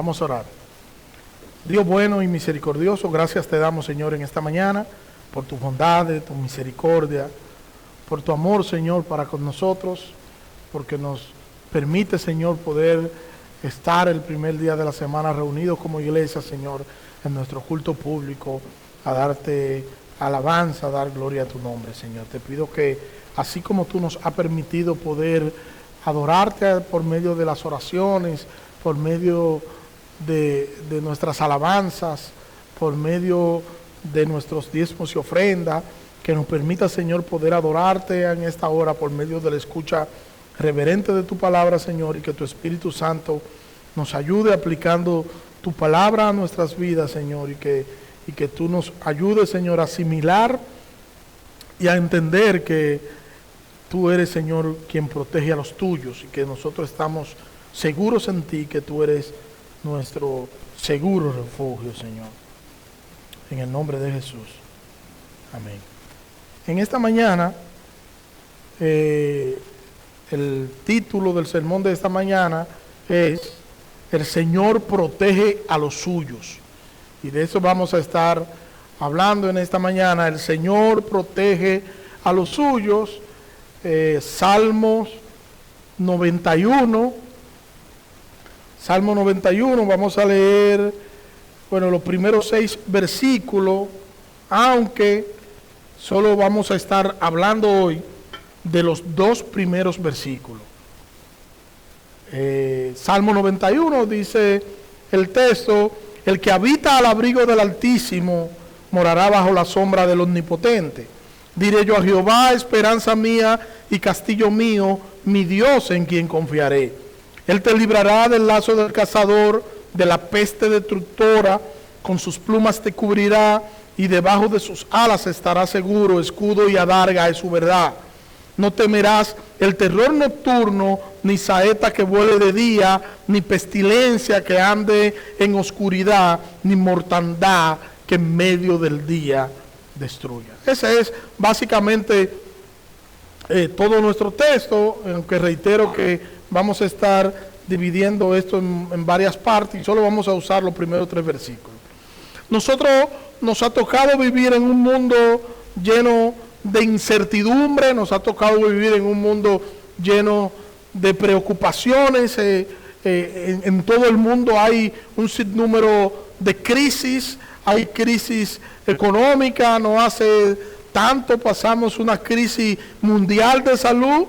Vamos a orar. Dios bueno y misericordioso, gracias te damos, Señor, en esta mañana, por tu bondad, tu misericordia, por tu amor, Señor, para con nosotros, porque nos permite, Señor, poder estar el primer día de la semana reunidos como iglesia, Señor, en nuestro culto público, a darte alabanza, a dar gloria a tu nombre, Señor. Te pido que, así como tú nos has permitido poder adorarte por medio de las oraciones, por medio de nuestras alabanzas, por medio de nuestros diezmos y ofrendas, que nos permita, Señor, poder adorarte en esta hora por medio de la escucha reverente de tu palabra, Señor, y que tu Espíritu Santo nos ayude aplicando tu palabra a nuestras vidas, Señor, y que tú nos ayudes, Señor, a asimilar y a entender que tú eres, Señor, quien protege a los tuyos, y que nosotros estamos seguros en ti, que tú eres nuestro seguro refugio, Señor. En el nombre de Jesús. Amén. En esta mañana, el título del sermón de esta mañana es El Señor protege a los suyos. Y de eso vamos a estar hablando en esta mañana. El Señor protege a los suyos. Salmos 91. Salmo 91, vamos a leer, los primeros 6 versículos, aunque solo vamos a estar hablando hoy de los 2 primeros versículos. Salmo 91 dice el texto: el que habita al abrigo del Altísimo morará bajo la sombra del Omnipotente. Diré yo a Jehová, esperanza mía y castillo mío, mi Dios en quien confiaré. Él te librará del lazo del cazador, de la peste destructora, con sus plumas te cubrirá, y debajo de sus alas estará seguro. Escudo y adarga es su verdad. No temerás el terror nocturno, ni saeta que vuele de día, ni pestilencia que ande en oscuridad, ni mortandad que en medio del día destruya. Ese es básicamente todo nuestro texto, aunque reitero que vamos a estar dividiendo esto en varias partes y solo vamos a usar los primeros 3 versículos. Nosotros nos ha tocado vivir en un mundo lleno de incertidumbre, nos ha tocado vivir en un mundo lleno de preocupaciones. En todo el mundo hay un sinnúmero de crisis, hay crisis económica, no hace tanto pasamos una crisis mundial de salud.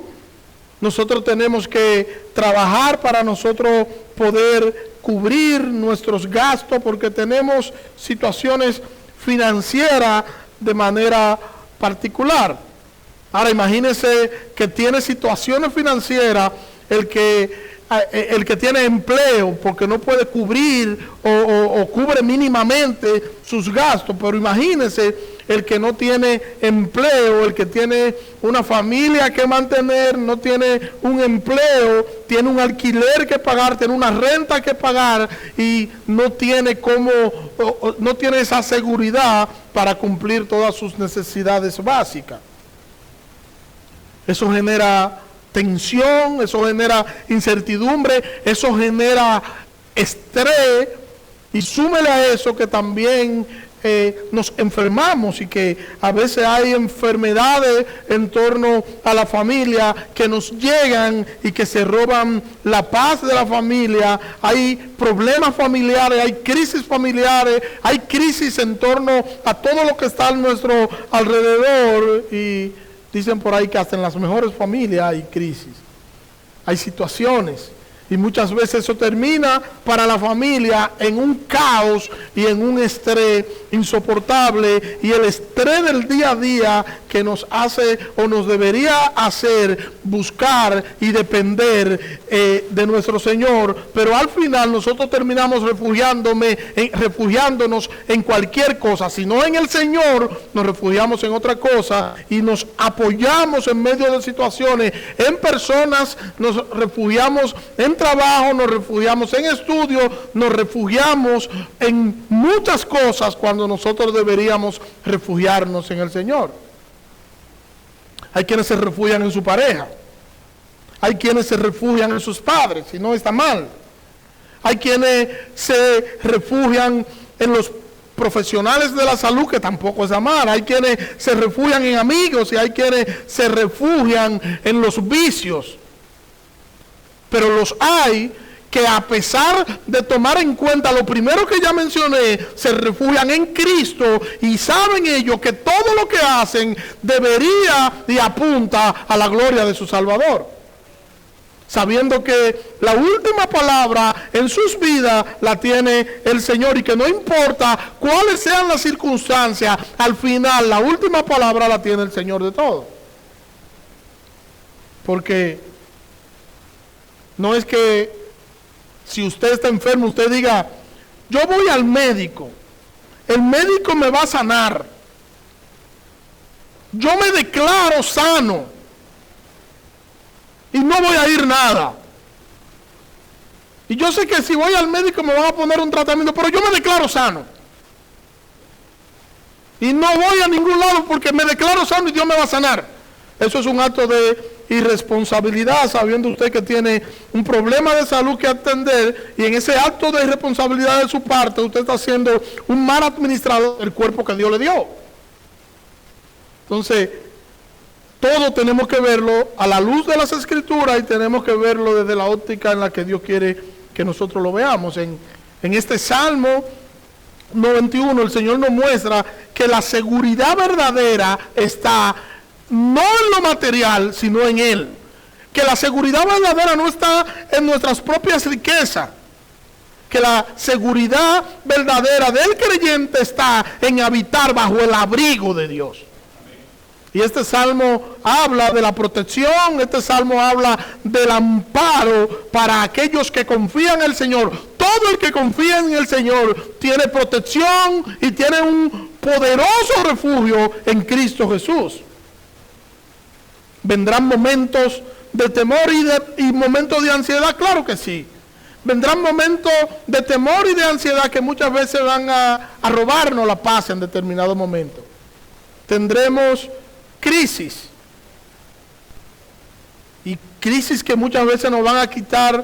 Nosotros tenemos que trabajar para nosotros poder cubrir nuestros gastos, porque tenemos situaciones financieras de manera particular. Ahora imagínense que tiene situaciones financieras el que tiene empleo, porque no puede cubrir o cubre mínimamente sus gastos. Pero imagínense el que no tiene empleo, el que tiene una familia que mantener, no tiene un empleo, tiene un alquiler que pagar, tiene una renta que pagar y no tiene no tiene esa seguridad para cumplir todas sus necesidades básicas. Eso genera tensión, eso genera incertidumbre, eso genera estrés, y súmele a eso que también nos enfermamos, y que a veces hay enfermedades en torno a la familia que nos llegan y que se roban la paz de la familia. Hay problemas familiares, hay crisis familiares, hay crisis en torno a todo lo que está a nuestro alrededor, y dicen por ahí que hasta en las mejores familias hay crisis, hay situaciones. Y muchas veces eso termina para la familia en un caos y en un estrés insoportable. Y el estrés del día a día que nos hace o nos debería hacer buscar y depender de nuestro Señor. Pero al final nosotros terminamos refugiándonos en cualquier cosa. Si no en el Señor, nos refugiamos en otra cosa y nos apoyamos en medio de situaciones, en personas, nos refugiamos en trabajo, nos refugiamos en estudio, nos refugiamos en muchas cosas cuando nosotros deberíamos refugiarnos en el Señor. Hay quienes se refugian en su pareja, hay quienes se refugian en sus padres, y no está mal. Hay quienes se refugian en los profesionales de la salud, que tampoco es amar. Hay quienes se refugian en amigos y hay quienes se refugian en los vicios. Pero los hay que, a pesar de tomar en cuenta lo primero que ya mencioné, se refugian en Cristo y saben ellos que todo lo que hacen debería y apunta a la gloria de su Salvador, sabiendo que la última palabra en sus vidas la tiene el Señor y que no importa cuáles sean las circunstancias, al final la última palabra la tiene el Señor de todo. Porque no es que si usted está enfermo, usted diga, yo voy al médico, el médico me va a sanar, yo me declaro sano y no voy a ir nada. Y yo sé que si voy al médico me van a poner un tratamiento, pero yo me declaro sano. Y no voy a ningún lado porque me declaro sano y Dios me va a sanar. Eso es un acto de irresponsabilidad, sabiendo usted que tiene un problema de salud que atender, y en ese acto de irresponsabilidad de su parte, usted está siendo un mal administrador del cuerpo que Dios le dio. Entonces, todo tenemos que verlo a la luz de las Escrituras y tenemos que verlo desde la óptica en la que Dios quiere que nosotros lo veamos. En este Salmo 91, el Señor nos muestra que la seguridad verdadera está no en lo material, sino en Él. Que la seguridad verdadera no está en nuestras propias riquezas. Que la seguridad verdadera del creyente está en habitar bajo el abrigo de Dios. Y este salmo habla de la protección, este salmo habla del amparo para aquellos que confían en el Señor. Todo el que confía en el Señor tiene protección y tiene un poderoso refugio en Cristo Jesús. ¿Vendrán momentos de temor y momentos de ansiedad? Claro que sí. Vendrán momentos de temor y de ansiedad que muchas veces van a robarnos la paz en determinado momento. Tendremos crisis. Y crisis que muchas veces nos van a quitar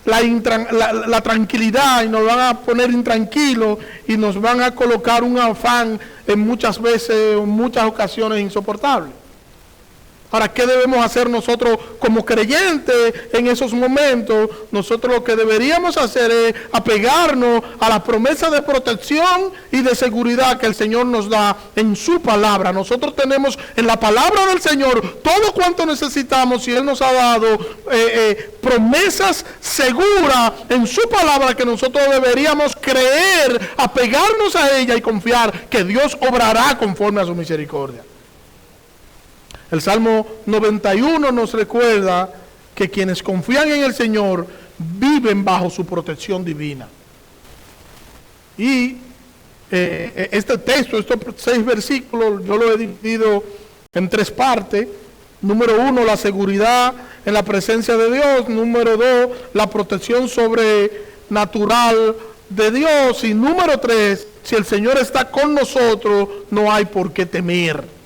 la tranquilidad y nos van a poner intranquilos y nos van a colocar un afán en muchas veces, en muchas ocasiones insoportable. Ahora, ¿qué debemos hacer nosotros como creyentes en esos momentos? Nosotros lo que deberíamos hacer es apegarnos a la promesa de protección y de seguridad que el Señor nos da en su palabra. Nosotros tenemos en la palabra del Señor todo cuanto necesitamos y Él nos ha dado promesas seguras en su palabra que nosotros deberíamos creer, apegarnos a ella y confiar que Dios obrará conforme a su misericordia. El Salmo 91 nos recuerda que quienes confían en el Señor viven bajo su protección divina. Y este texto, estos 6 versículos, yo lo he dividido en 3 partes. Número 1, la seguridad en la presencia de Dios. Número 2, la protección sobrenatural de Dios. Y número 3, si el Señor está con nosotros, no hay por qué temer.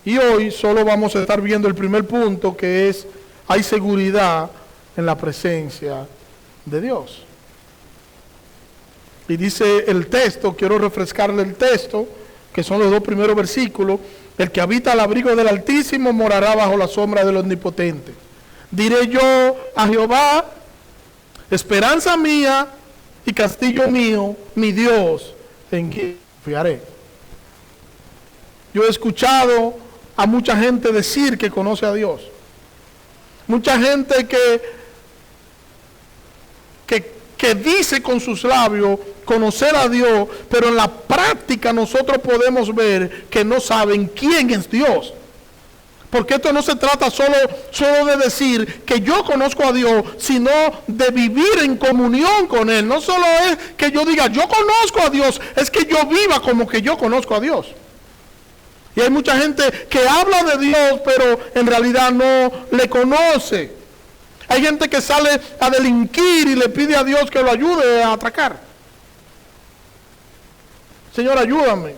Y hoy solo vamos a estar viendo el primer punto, que es, hay seguridad en la presencia de Dios. Y dice el texto, quiero refrescarle el texto, que son los 2 primeros versículos: el que habita al abrigo del Altísimo morará bajo la sombra del Omnipotente. Diré yo a Jehová, esperanza mía y castillo mío, mi Dios, en quien confiaré. Yo he escuchado a mucha gente decir que conoce a Dios. Mucha gente que dice con sus labios conocer a Dios, pero en la práctica nosotros podemos ver que no saben quién es Dios. Porque esto no se trata solo de decir que yo conozco a Dios, sino de vivir en comunión con Él. No solo es que yo diga yo conozco a Dios, es que yo viva como que yo conozco a Dios. Y hay mucha gente que habla de Dios, pero en realidad no le conoce. Hay gente que sale a delinquir y le pide a Dios que lo ayude a atracar. Señor, ayúdame,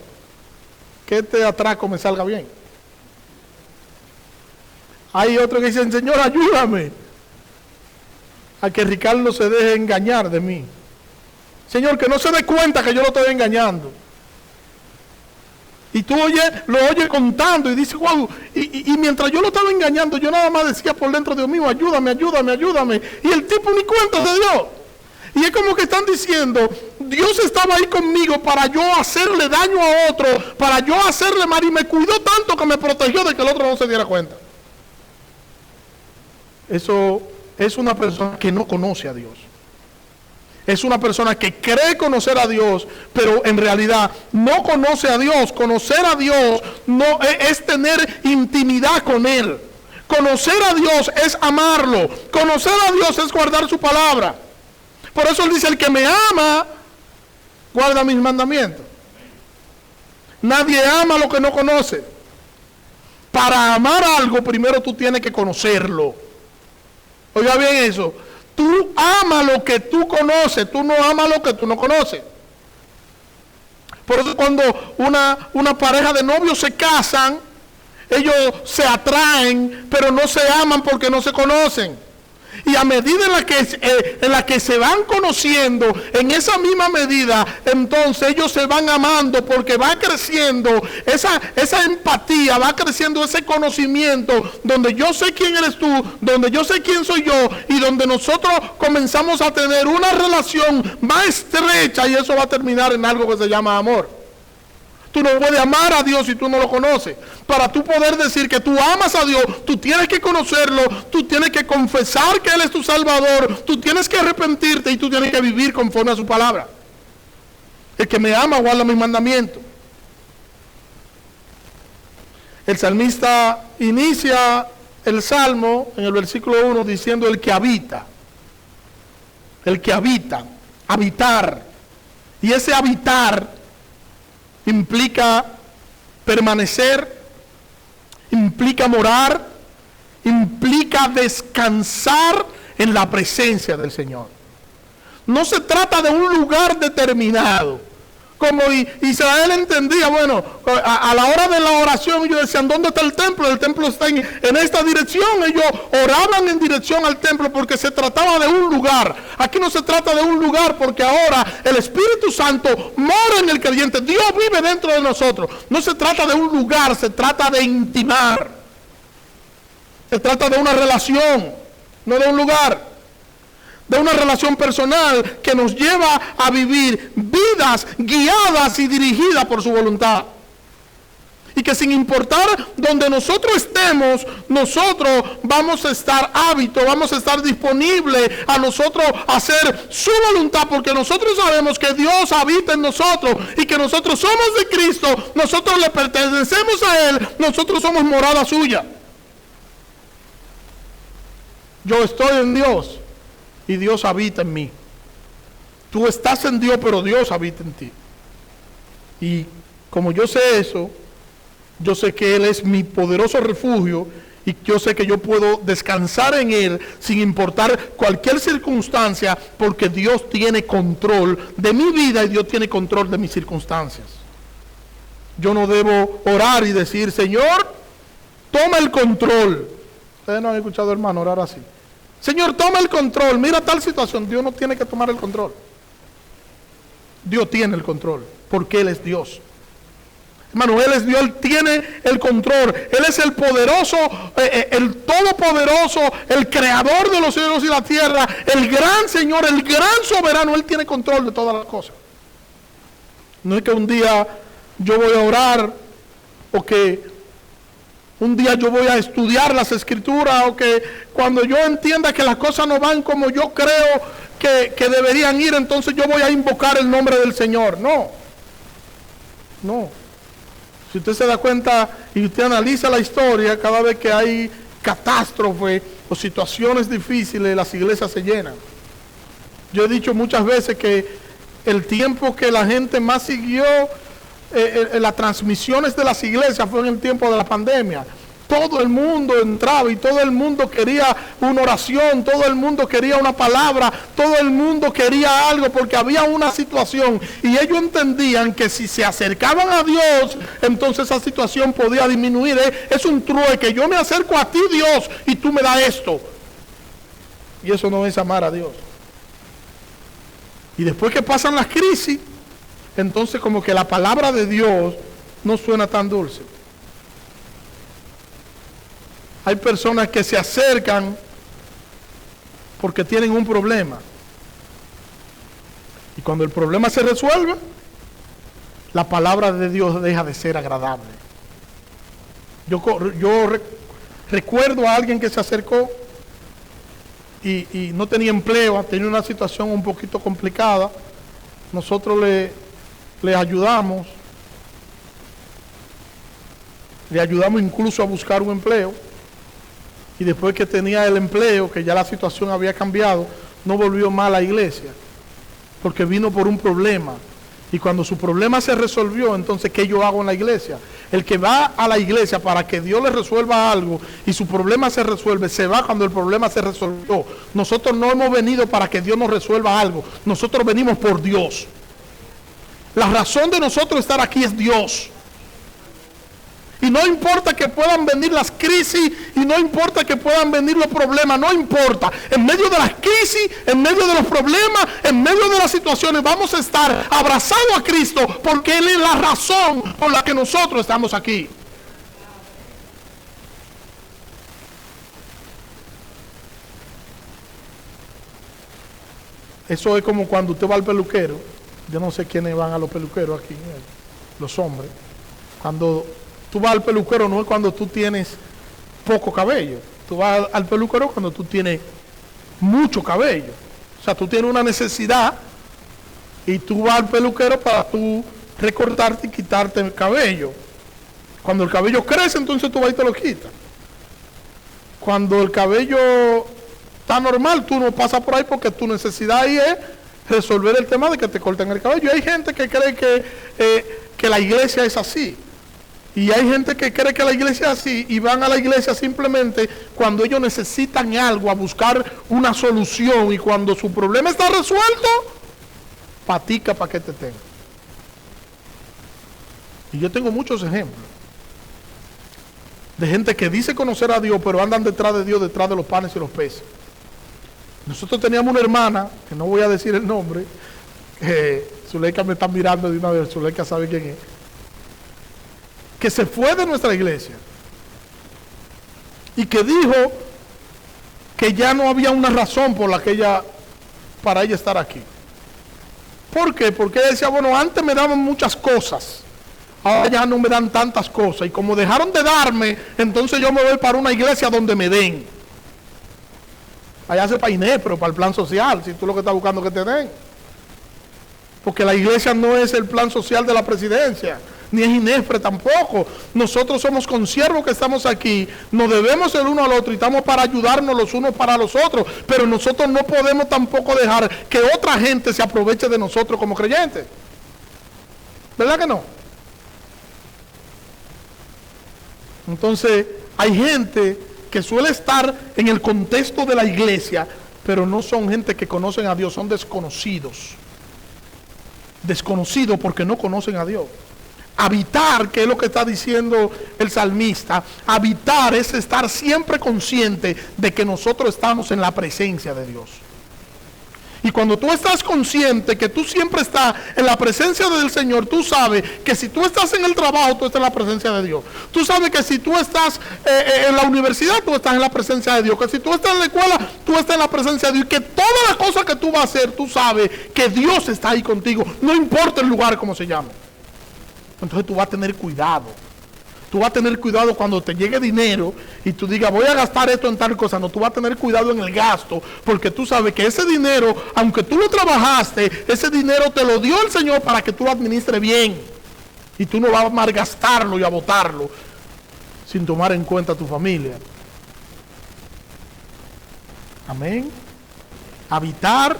que este atraco me salga bien. Hay otros que dicen, Señor, ayúdame, a que Ricardo se deje engañar de mí. Señor, que no se dé cuenta que yo lo estoy engañando. Y tú lo oyes contando y dices, wow, y mientras yo lo estaba engañando, yo nada más decía por dentro, Dios mío, ayúdame, ayúdame, ayúdame. Y el tipo ni cuenta se dio. Y es como que están diciendo, Dios estaba ahí conmigo para yo hacerle daño a otro, para yo hacerle mal, y me cuidó tanto que me protegió de que el otro no se diera cuenta. Eso es una persona que no conoce a Dios. Es una persona que cree conocer a Dios, pero en realidad no conoce a Dios. Conocer a Dios no es tener intimidad con Él. Conocer a Dios es amarlo. Conocer a Dios es guardar su palabra. Por eso Él dice, el que me ama, guarda mis mandamientos. Nadie ama lo que no conoce. Para amar algo, primero tú tienes que conocerlo. Oiga bien eso. Tú amas lo que tú conoces, tú no amas lo que tú no conoces. Por eso cuando una pareja de novios se casan, ellos se atraen, pero no se aman porque no se conocen. Y a medida en la que se van conociendo, en esa misma medida, entonces ellos se van amando, porque va creciendo esa empatía, va creciendo ese conocimiento, donde yo sé quién eres tú, donde yo sé quién soy yo, y donde nosotros comenzamos a tener una relación más estrecha, y eso va a terminar en algo que se llama amor. Tú no puedes amar a Dios si tú no lo conoces. Para tú poder decir que tú amas a Dios, tú tienes que conocerlo, tú tienes que confesar que Él es tu Salvador, tú tienes que arrepentirte y tú tienes que vivir conforme a su palabra. El que me ama guarda mis mandamientos. El salmista inicia el Salmo en el versículo 1 diciendo el que habita, habitar. Y ese habitar implica permanecer, implica morar, implica descansar en la presencia del Señor. No se trata de un lugar determinado. Como Israel entendía, bueno, a la hora de la oración ellos decían, ¿dónde está el templo? El templo está en esta dirección. Ellos oraban en dirección al templo porque se trataba de un lugar. Aquí no se trata de un lugar porque ahora el Espíritu Santo mora en el creyente. Dios vive dentro de nosotros. No se trata de un lugar, se trata de intimar. Se trata de una relación, no de un lugar. De una relación personal que nos lleva a vivir vidas guiadas y dirigidas por su voluntad. Y que sin importar donde nosotros estemos, nosotros vamos a estar hábitos, vamos a estar disponibles a nosotros hacer su voluntad, porque nosotros sabemos que Dios habita en nosotros y que nosotros somos de Cristo, nosotros le pertenecemos a Él, nosotros somos morada suya. Yo estoy en Dios y Dios habita en mí. Tú estás en Dios, pero Dios habita en ti. Y como yo sé eso, yo sé que Él es mi poderoso refugio y yo sé que yo puedo descansar en Él sin importar cualquier circunstancia, porque Dios tiene control de mi vida y Dios tiene control de mis circunstancias. Yo no debo orar y decir, Señor, toma el control. Ustedes no han escuchado, hermano, orar así. Señor, toma el control, mira tal situación. Dios no tiene que tomar el control. Dios tiene el control, porque Él es Dios. Hermano, Él es Dios, Él tiene el control. Él es el poderoso, el todopoderoso, el creador de los cielos y la tierra, el gran Señor, el gran soberano. Él tiene control de todas las cosas. No es que un día yo voy a orar, o que un día yo voy a estudiar las escrituras, o que cuando yo entienda que las cosas no van como yo creo que deberían ir, entonces yo voy a invocar el nombre del Señor. No. Si usted se da cuenta y usted analiza la historia, cada vez que hay catástrofe o situaciones difíciles, las iglesias se llenan. Yo he dicho muchas veces que el tiempo que la gente más siguió las transmisiones de las iglesias fue en el tiempo de la pandemia. Todo el mundo entraba y todo el mundo quería una oración, todo el mundo quería una palabra, todo el mundo quería algo, porque había una situación y ellos entendían que si se acercaban a Dios, entonces esa situación podía disminuir. Es un trueque, yo me acerco a ti, Dios, y tú me das esto. Y eso no es amar a Dios. Y después que pasan las crisis, entonces como que la palabra de Dios no suena tan dulce. Hay personas que se acercan porque tienen un problema. Y cuando el problema se resuelve, la palabra de Dios deja de ser agradable. Yo recuerdo a alguien que se acercó y no tenía empleo, tenía una situación un poquito complicada. Nosotros le ayudamos incluso a buscar un empleo. Y después que tenía el empleo, que ya la situación había cambiado, no volvió más a la iglesia, porque vino por un problema. Y cuando su problema se resolvió, entonces, ¿qué yo hago en la iglesia? El que va a la iglesia para que Dios le resuelva algo y su problema se resuelve, se va cuando el problema se resolvió. Nosotros no hemos venido para que Dios nos resuelva algo. Nosotros venimos por Dios. La razón de nosotros estar aquí es Dios. Y no importa que puedan venir las crisis, y no importa que puedan venir los problemas, no importa. En medio de las crisis, en medio de los problemas, en medio de las situaciones, vamos a estar abrazados a Cristo, porque Él es la razón por la que nosotros estamos aquí. Eso es como cuando usted va al peluquero. Yo no sé quiénes van a los peluqueros aquí, los hombres. Cuando tú vas al peluquero no es cuando tú tienes poco cabello. Tú vas al peluquero cuando tú tienes mucho cabello. O sea, tú tienes una necesidad y tú vas al peluquero para tú recortarte y quitarte el cabello. Cuando el cabello crece, entonces tú vas y te lo quitas. Cuando el cabello está normal, tú no pasas por ahí porque tu necesidad ahí es resolver el tema de que te corten el cabello. Y hay gente que cree que la iglesia es así. Y hay gente que cree que la iglesia es así y van a la iglesia simplemente cuando ellos necesitan algo, a buscar una solución, y cuando su problema está resuelto, patica para que te tenga. Y yo tengo muchos ejemplos de gente que dice conocer a Dios, pero andan detrás de Dios, detrás de los panes y los peces. Nosotros teníamos una hermana, que no voy a decir el nombre, Zuleika me está mirando de una vez, Zuleika sabe quién es, que se fue de nuestra iglesia y que dijo que ya no había una razón por la que para ella estar aquí. ¿Por qué? Porque ella decía, bueno, antes me daban muchas cosas, ahora ya no me dan tantas cosas, y como dejaron de darme, entonces yo me voy para una iglesia donde me den. Allá se para INEPRO, para el plan social, si tú lo que estás buscando que te den. Porque la iglesia no es el plan social de la presidencia, ni es INEFRE tampoco. Nosotros somos consiervos que estamos aquí, nos debemos el uno al otro y estamos para ayudarnos los unos para los otros, pero nosotros no podemos tampoco dejar que otra gente se aproveche de nosotros como creyentes. ¿Verdad que no? Entonces, hay gente que suele estar en el contexto de la iglesia, pero no son gente que conocen a Dios, son desconocidos. Desconocidos porque no conocen a Dios. Habitar, que es lo que está diciendo el salmista, habitar es estar siempre consciente de que nosotros estamos en la presencia de Dios. Y cuando tú estás consciente que tú siempre estás en la presencia del Señor, tú sabes que si tú estás en el trabajo, tú estás en la presencia de Dios. Tú sabes que si tú estás en la universidad, tú estás en la presencia de Dios. Que si tú estás en la escuela, tú estás en la presencia de Dios. Y que todas las cosas que tú vas a hacer, tú sabes que Dios está ahí contigo. No importa el lugar como se llame. Entonces tú vas a tener cuidado. Tú vas a tener cuidado cuando te llegue dinero y tú digas, voy a gastar esto en tal cosa. No, tú vas a tener cuidado en el gasto, porque tú sabes que ese dinero, aunque tú lo trabajaste, ese dinero te lo dio el Señor para que tú lo administres bien. Y tú no vas a malgastarlo y a botarlo sin tomar en cuenta a tu familia. Amén. Habitar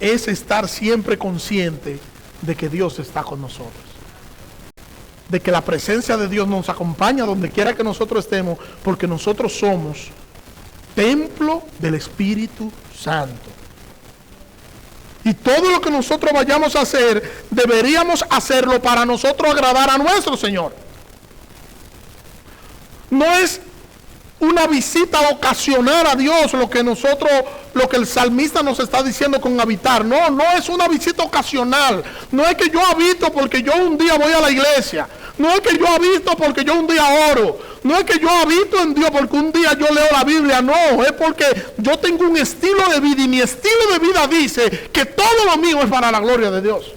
es estar siempre consciente de que Dios está con nosotros, de que la presencia de Dios nos acompaña donde quiera que nosotros estemos, porque nosotros somos templo del Espíritu Santo. Y todo lo que nosotros vayamos a hacer, deberíamos hacerlo para nosotros agradar a nuestro Señor. No es una visita ocasional a Dios, lo que el salmista nos está diciendo con habitar. No, no es una visita ocasional. No es que yo habito porque yo un día voy a la iglesia. No es que yo habito porque yo un día oro. No es que yo habito en Dios porque un día yo leo la Biblia. No, es porque yo tengo un estilo de vida y mi estilo de vida dice que todo lo mío es para la gloria de Dios.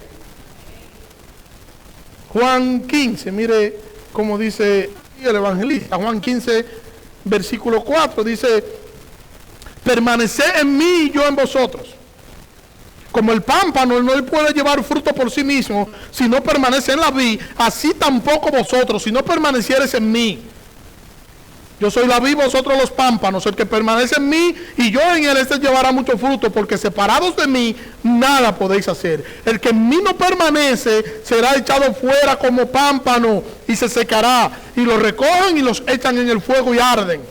Juan 15, mire cómo dice el evangelista. Juan 15, versículo 4, dice: permaneced en mí y yo en vosotros. Como el pámpano no puede llevar fruto por sí mismo si no permanece en la vid, así tampoco vosotros, si no permaneciereis en mí. Yo soy la vid, vosotros los pámpanos. El que permanece en mí y yo en él, este llevará mucho fruto, porque separados de mí nada podéis hacer. El que en mí no permanece será echado fuera como pámpano y se secará, y los recogen y los echan en el fuego y arden.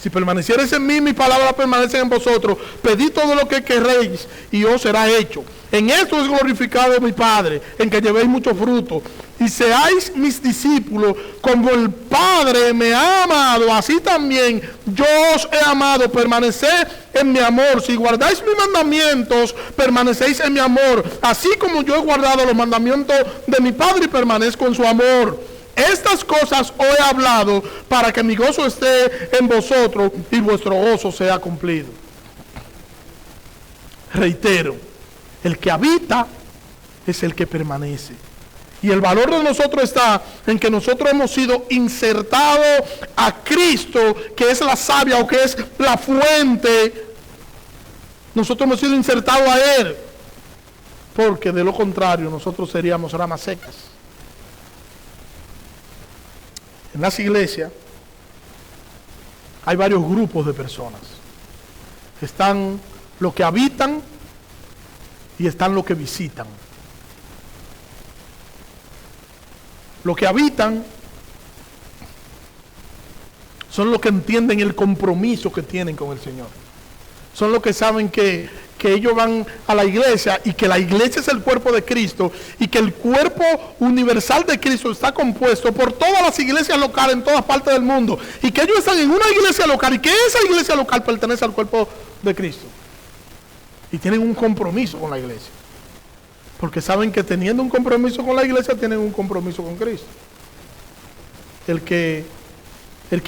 Si permaneciereis en mí, mis palabras permanecen en vosotros. Pedid todo lo que querréis y os será hecho. En esto es glorificado mi Padre, en que llevéis mucho fruto y seáis mis discípulos. Como el Padre me ha amado, así también yo os he amado. Permaneced en mi amor. Si guardáis mis mandamientos, permanecéis en mi amor, así como yo he guardado los mandamientos de mi Padre y permanezco en su amor. Estas cosas os he hablado para que mi gozo esté en vosotros y vuestro gozo sea cumplido. Reitero, el que habita es el que permanece. Y el valor de nosotros está en que nosotros hemos sido insertados a Cristo, que es la savia o que es la fuente. Nosotros hemos sido insertados a Él, porque de lo contrario nosotros seríamos ramas secas. En las iglesias hay varios grupos de personas. Están los que habitan y están los que visitan. Los que habitan son los que entienden el compromiso que tienen con el Señor. Son los que saben que ellos van a la iglesia y que la iglesia es el cuerpo de Cristo y que el cuerpo universal de Cristo está compuesto por todas las iglesias locales en todas partes del mundo y que ellos están en una iglesia local y que esa iglesia local pertenece al cuerpo de Cristo y tienen un compromiso con la iglesia, porque saben que teniendo un compromiso con la iglesia tienen un compromiso con Cristo. El que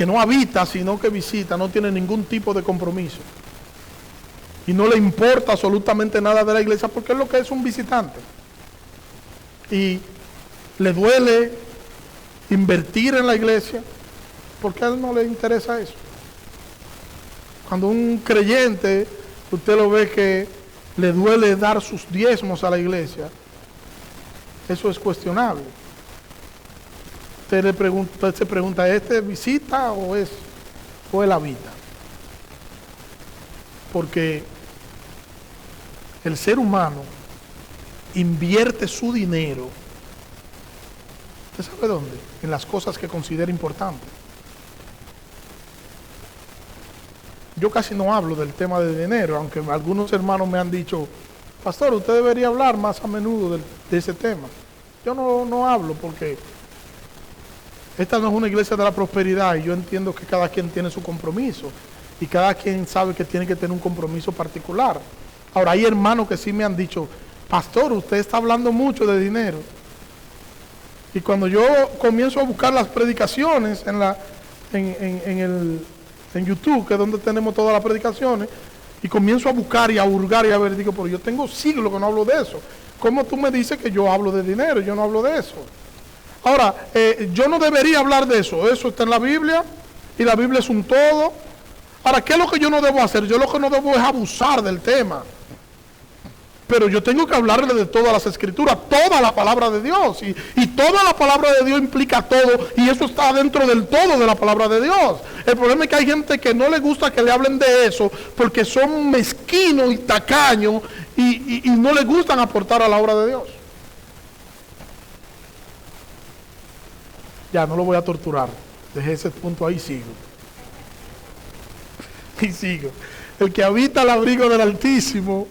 no habita sino que visita no tiene ningún tipo de compromiso y no le importa absolutamente nada de la iglesia, porque es lo que es un visitante. Y le duele invertir en la iglesia, porque a él no le interesa eso. Cuando un creyente, usted lo ve que le duele dar sus diezmos a la iglesia, eso es cuestionable. Usted se pregunta, ¿este visita o es la vida? Porque el ser humano invierte su dinero, ¿usted sabe dónde? En las cosas que considera importantes. Yo casi no hablo del tema de dinero, aunque algunos hermanos me han dicho, pastor, usted debería hablar más a menudo de ese tema. Yo no hablo porque esta no es una iglesia de la prosperidad y yo entiendo que cada quien tiene su compromiso y cada quien sabe que tiene que tener un compromiso particular. Ahora, hay hermanos que sí me han dicho, pastor, usted está hablando mucho de dinero. Y cuando yo comienzo a buscar las predicaciones en YouTube, que es donde tenemos todas las predicaciones, y comienzo a buscar y a hurgar y a ver, digo, pero yo tengo siglos que no hablo de eso. ¿Cómo tú me dices que yo hablo de dinero? Yo no hablo de eso. Ahora, yo no debería hablar de eso. Eso está en la Biblia y la Biblia es un todo. Ahora, ¿qué es lo que yo no debo hacer? Yo lo que no debo es abusar del tema. Pero yo tengo que hablarle de todas las escrituras, toda la palabra de Dios. Y toda la palabra de Dios implica todo. Y eso está dentro del todo de la palabra de Dios. El problema es que hay gente que no le gusta que le hablen de eso porque son mezquinos y tacaños y no les gustan aportar a la obra de Dios. Ya, no lo voy a torturar. Dejé ese punto ahí, sigo. Y sigo. El que habita al abrigo del Altísimo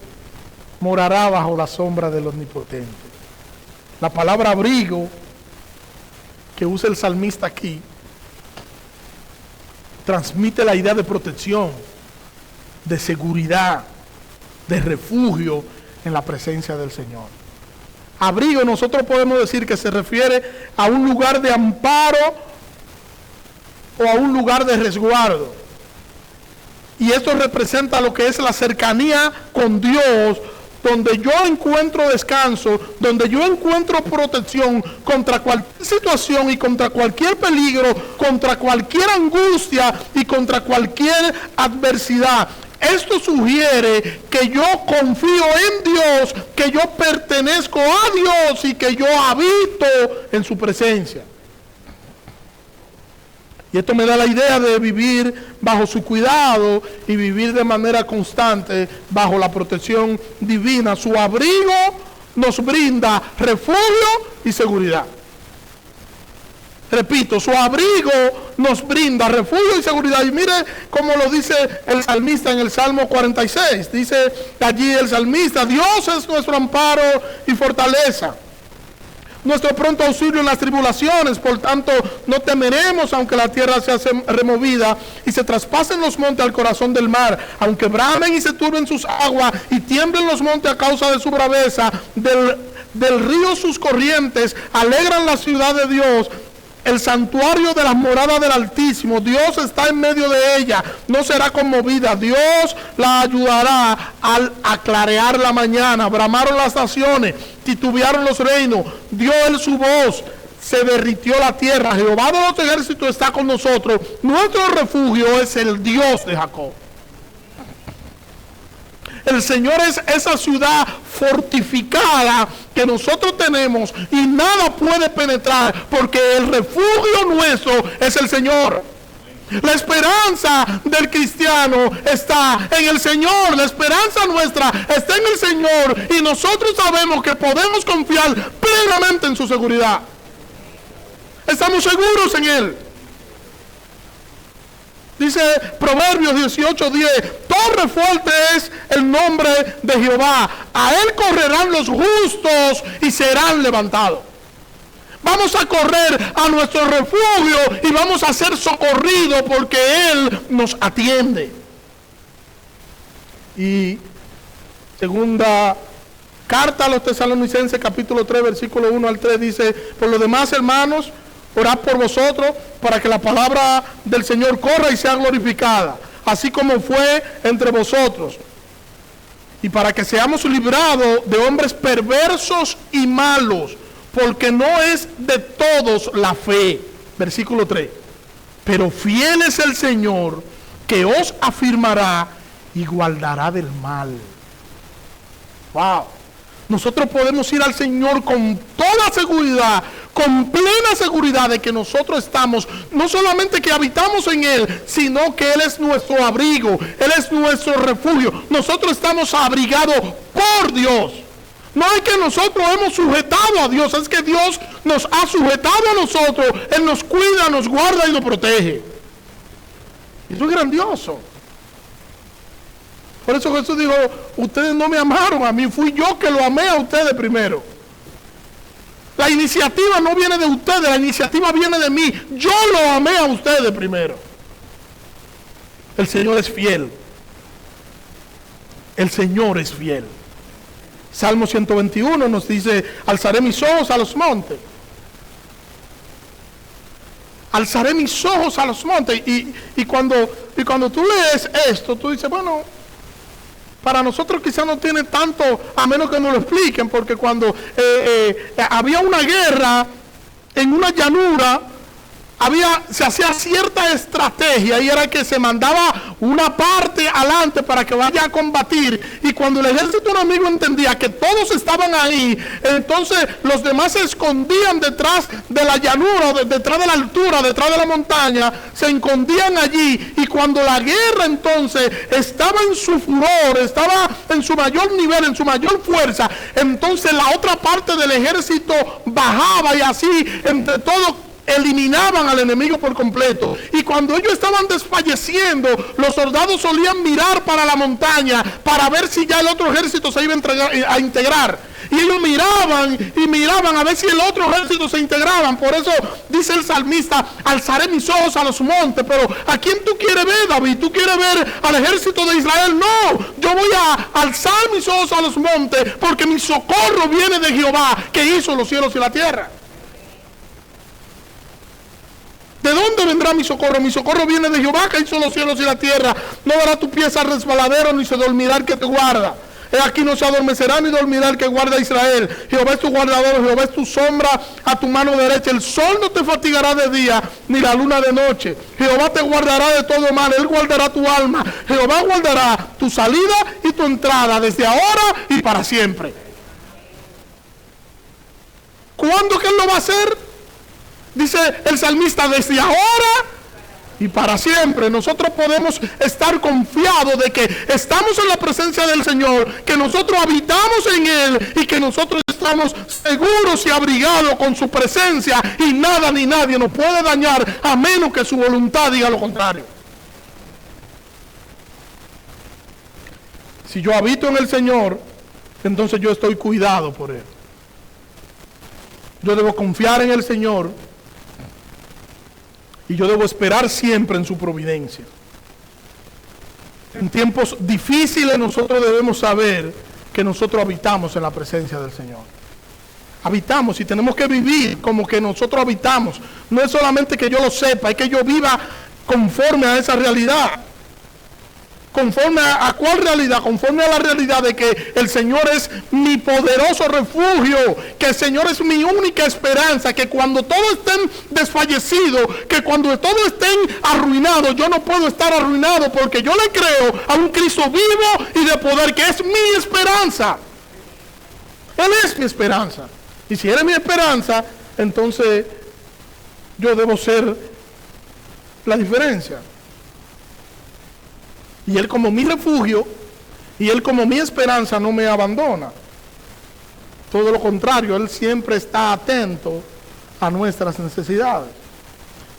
morará bajo la sombra del Omnipotente. La palabra abrigo que usa el salmista aquí transmite la idea de protección, de seguridad, de refugio en la presencia del Señor. Abrigo, nosotros podemos decir que se refiere a un lugar de amparo o a un lugar de resguardo. Y esto representa lo que es la cercanía con Dios, donde yo encuentro descanso, donde yo encuentro protección contra cualquier situación y contra cualquier peligro, contra cualquier angustia y contra cualquier adversidad. Esto sugiere que yo confío en Dios, que yo pertenezco a Dios y que yo habito en su presencia. Y esto me da la idea de vivir bajo su cuidado y vivir de manera constante bajo la protección divina. Su abrigo nos brinda refugio y seguridad. Repito, su abrigo nos brinda refugio y seguridad. Y mire cómo lo dice el salmista en el Salmo 46. Dice allí el salmista: Dios es nuestro amparo y fortaleza, nuestro pronto auxilio en las tribulaciones. Por tanto, no temeremos aunque la tierra sea removida y se traspasen los montes al corazón del mar, aunque bramen y se turben sus aguas y tiemblen los montes a causa de su braveza. Del río sus corrientes alegran la ciudad de Dios, el santuario de las moradas del Altísimo. Dios está en medio de ella, no será conmovida. Dios la ayudará al aclarear la mañana. Bramaron las naciones, titubearon los reinos, dio él su voz, se derritió la tierra. Jehová de los ejércitos está con nosotros, nuestro refugio es el Dios de Jacob. El Señor es esa ciudad fortificada que nosotros tenemos y nada puede penetrar, porque el refugio nuestro es el Señor. La esperanza del cristiano está en el Señor. La esperanza nuestra está en el Señor, y nosotros sabemos que podemos confiar plenamente en su seguridad. Estamos seguros en Él. Dice Proverbios 18:10: torre fuerte es el nombre de Jehová, a él correrán los justos y serán levantados. Vamos a correr a nuestro refugio y vamos a ser socorridos porque Él nos atiende. Y segunda carta a los Tesalonicenses, capítulo 3, versículo 1 al 3, dice: por lo demás, hermanos, orad por vosotros para que la palabra del Señor corra y sea glorificada, así como fue entre vosotros, y para que seamos librados de hombres perversos y malos, porque no es de todos la fe. Versículo 3. Pero fiel es el Señor, que os afirmará y guardará del mal. Wow. Nosotros podemos ir al Señor con toda seguridad, con plena seguridad de que nosotros estamos, no solamente que habitamos en Él, sino que Él es nuestro abrigo, Él es nuestro refugio. Nosotros estamos abrigados por Dios. No es que nosotros hemos sujetado a Dios, es que Dios nos ha sujetado a nosotros. Él nos cuida, nos guarda y nos protege. Eso es grandioso. Por eso Jesús dijo: ustedes no me amaron a mí, fui yo que lo amé a ustedes primero. La iniciativa no viene de ustedes, la iniciativa viene de mí. Yo lo amé a ustedes primero. El Señor es fiel. El Señor es fiel. Salmo 121 nos dice: alzaré mis ojos a los montes. Alzaré mis ojos a los montes. Y cuando tú lees esto, tú dices: bueno, para nosotros quizás no tiene tanto, a menos que nos lo expliquen, porque cuando había una guerra en una llanura, se hacía cierta estrategia, y era que se mandaba una parte adelante para que vaya a combatir, y cuando el ejército enemigo entendía que todos estaban ahí, entonces los demás se escondían detrás de la llanura, detrás de la altura, detrás de la montaña, se escondían allí, y cuando la guerra entonces estaba en su furor, estaba en su mayor nivel, en su mayor fuerza, entonces la otra parte del ejército bajaba, y así entre todos eliminaban al enemigo por completo. Y cuando ellos estaban desfalleciendo, los soldados solían mirar para la montaña para ver si ya el otro ejército se iba a integrar. Y ellos miraban y miraban a ver si el otro ejército se integraban. Por eso dice el salmista: alzaré mis ojos a los montes. Pero ¿a quién tú quieres ver, David? ¿Tú quieres ver al ejército de Israel? No, yo voy a alzar mis ojos a los montes, porque mi socorro viene de Jehová, que hizo los cielos y la tierra. ¿De dónde vendrá mi socorro? Mi socorro viene de Jehová, que hizo los cielos y la tierra. No dará tu pieza al resbaladero, ni se dormirá el que te guarda. He aquí no se adormecerá ni dormirá el que guarda a Israel. Jehová es tu guardador, Jehová es tu sombra a tu mano derecha. El sol no te fatigará de día, ni la luna de noche. Jehová te guardará de todo mal, Él guardará tu alma. Jehová guardará tu salida y tu entrada, desde ahora y para siempre. ¿Cuándo que Él lo va a hacer? Dice el salmista: desde ahora y para siempre. Nosotros podemos estar confiados de que estamos en la presencia del Señor, que nosotros habitamos en Él y que nosotros estamos seguros y abrigados con su presencia, y nada ni nadie nos puede dañar a menos que su voluntad diga lo contrario. Si yo habito en el Señor, entonces yo estoy cuidado por Él. Yo debo confiar en el Señor y yo debo esperar siempre en su providencia. En tiempos difíciles nosotros debemos saber que nosotros habitamos en la presencia del Señor. Habitamos y tenemos que vivir como que nosotros habitamos. No es solamente que yo lo sepa, es que yo viva conforme a esa realidad. ¿Conforme a cuál realidad? Conforme a la realidad de que el Señor es mi poderoso refugio, que el Señor es mi única esperanza, que cuando todos estén desfallecidos, que cuando todos estén arruinados, yo no puedo estar arruinado, porque yo le creo a un Cristo vivo y de poder, que es mi esperanza. Él es mi esperanza. Y si Él es mi esperanza, entonces yo debo ser la diferencia. Y Él, como mi refugio, y Él como mi esperanza, no me abandona. Todo lo contrario, Él siempre está atento a nuestras necesidades.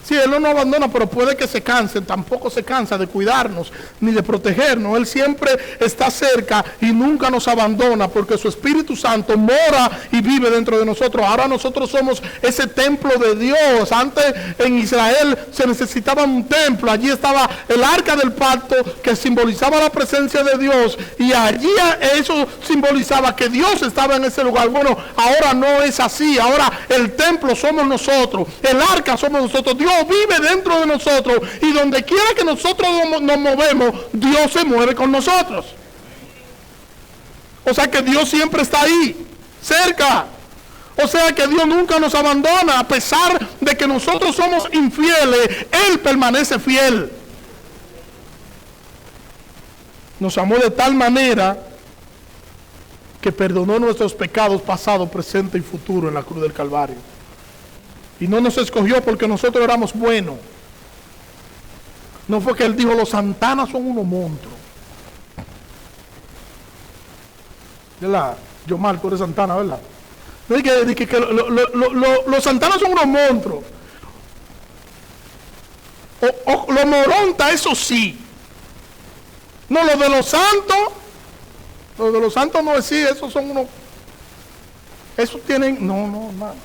Sí, Él no nos abandona, pero puede que se canse. Tampoco se cansa de cuidarnos ni de protegernos. Él siempre está cerca y nunca nos abandona, porque su Espíritu Santo mora y vive dentro de nosotros. Ahora nosotros somos ese templo de Dios. Antes en Israel se necesitaba un templo. Allí estaba el arca del pacto, que simbolizaba la presencia de Dios, y allí eso simbolizaba que Dios estaba en ese lugar. Bueno, ahora no es así. Ahora el templo somos nosotros, el arca somos nosotros. Dios vive dentro de nosotros, y donde quiera que nosotros nos movemos, Dios se mueve con nosotros. O sea que Dios siempre está ahí, cerca. O sea que Dios nunca nos abandona. A pesar de que nosotros somos infieles, Él permanece fiel. Nos amó de tal manera que perdonó nuestros pecados pasados, presente y futuro en la cruz del Calvario. Y no nos escogió porque nosotros éramos buenos. No fue que Él dijo: los santanas son unos monstruos. ¿Verdad? Yo marco de Santana, ¿verdad? No es que los santanas son unos monstruos. O los moronta, eso sí. No, los de los santos no es así, esos son unos... Esos tienen... No, hermano.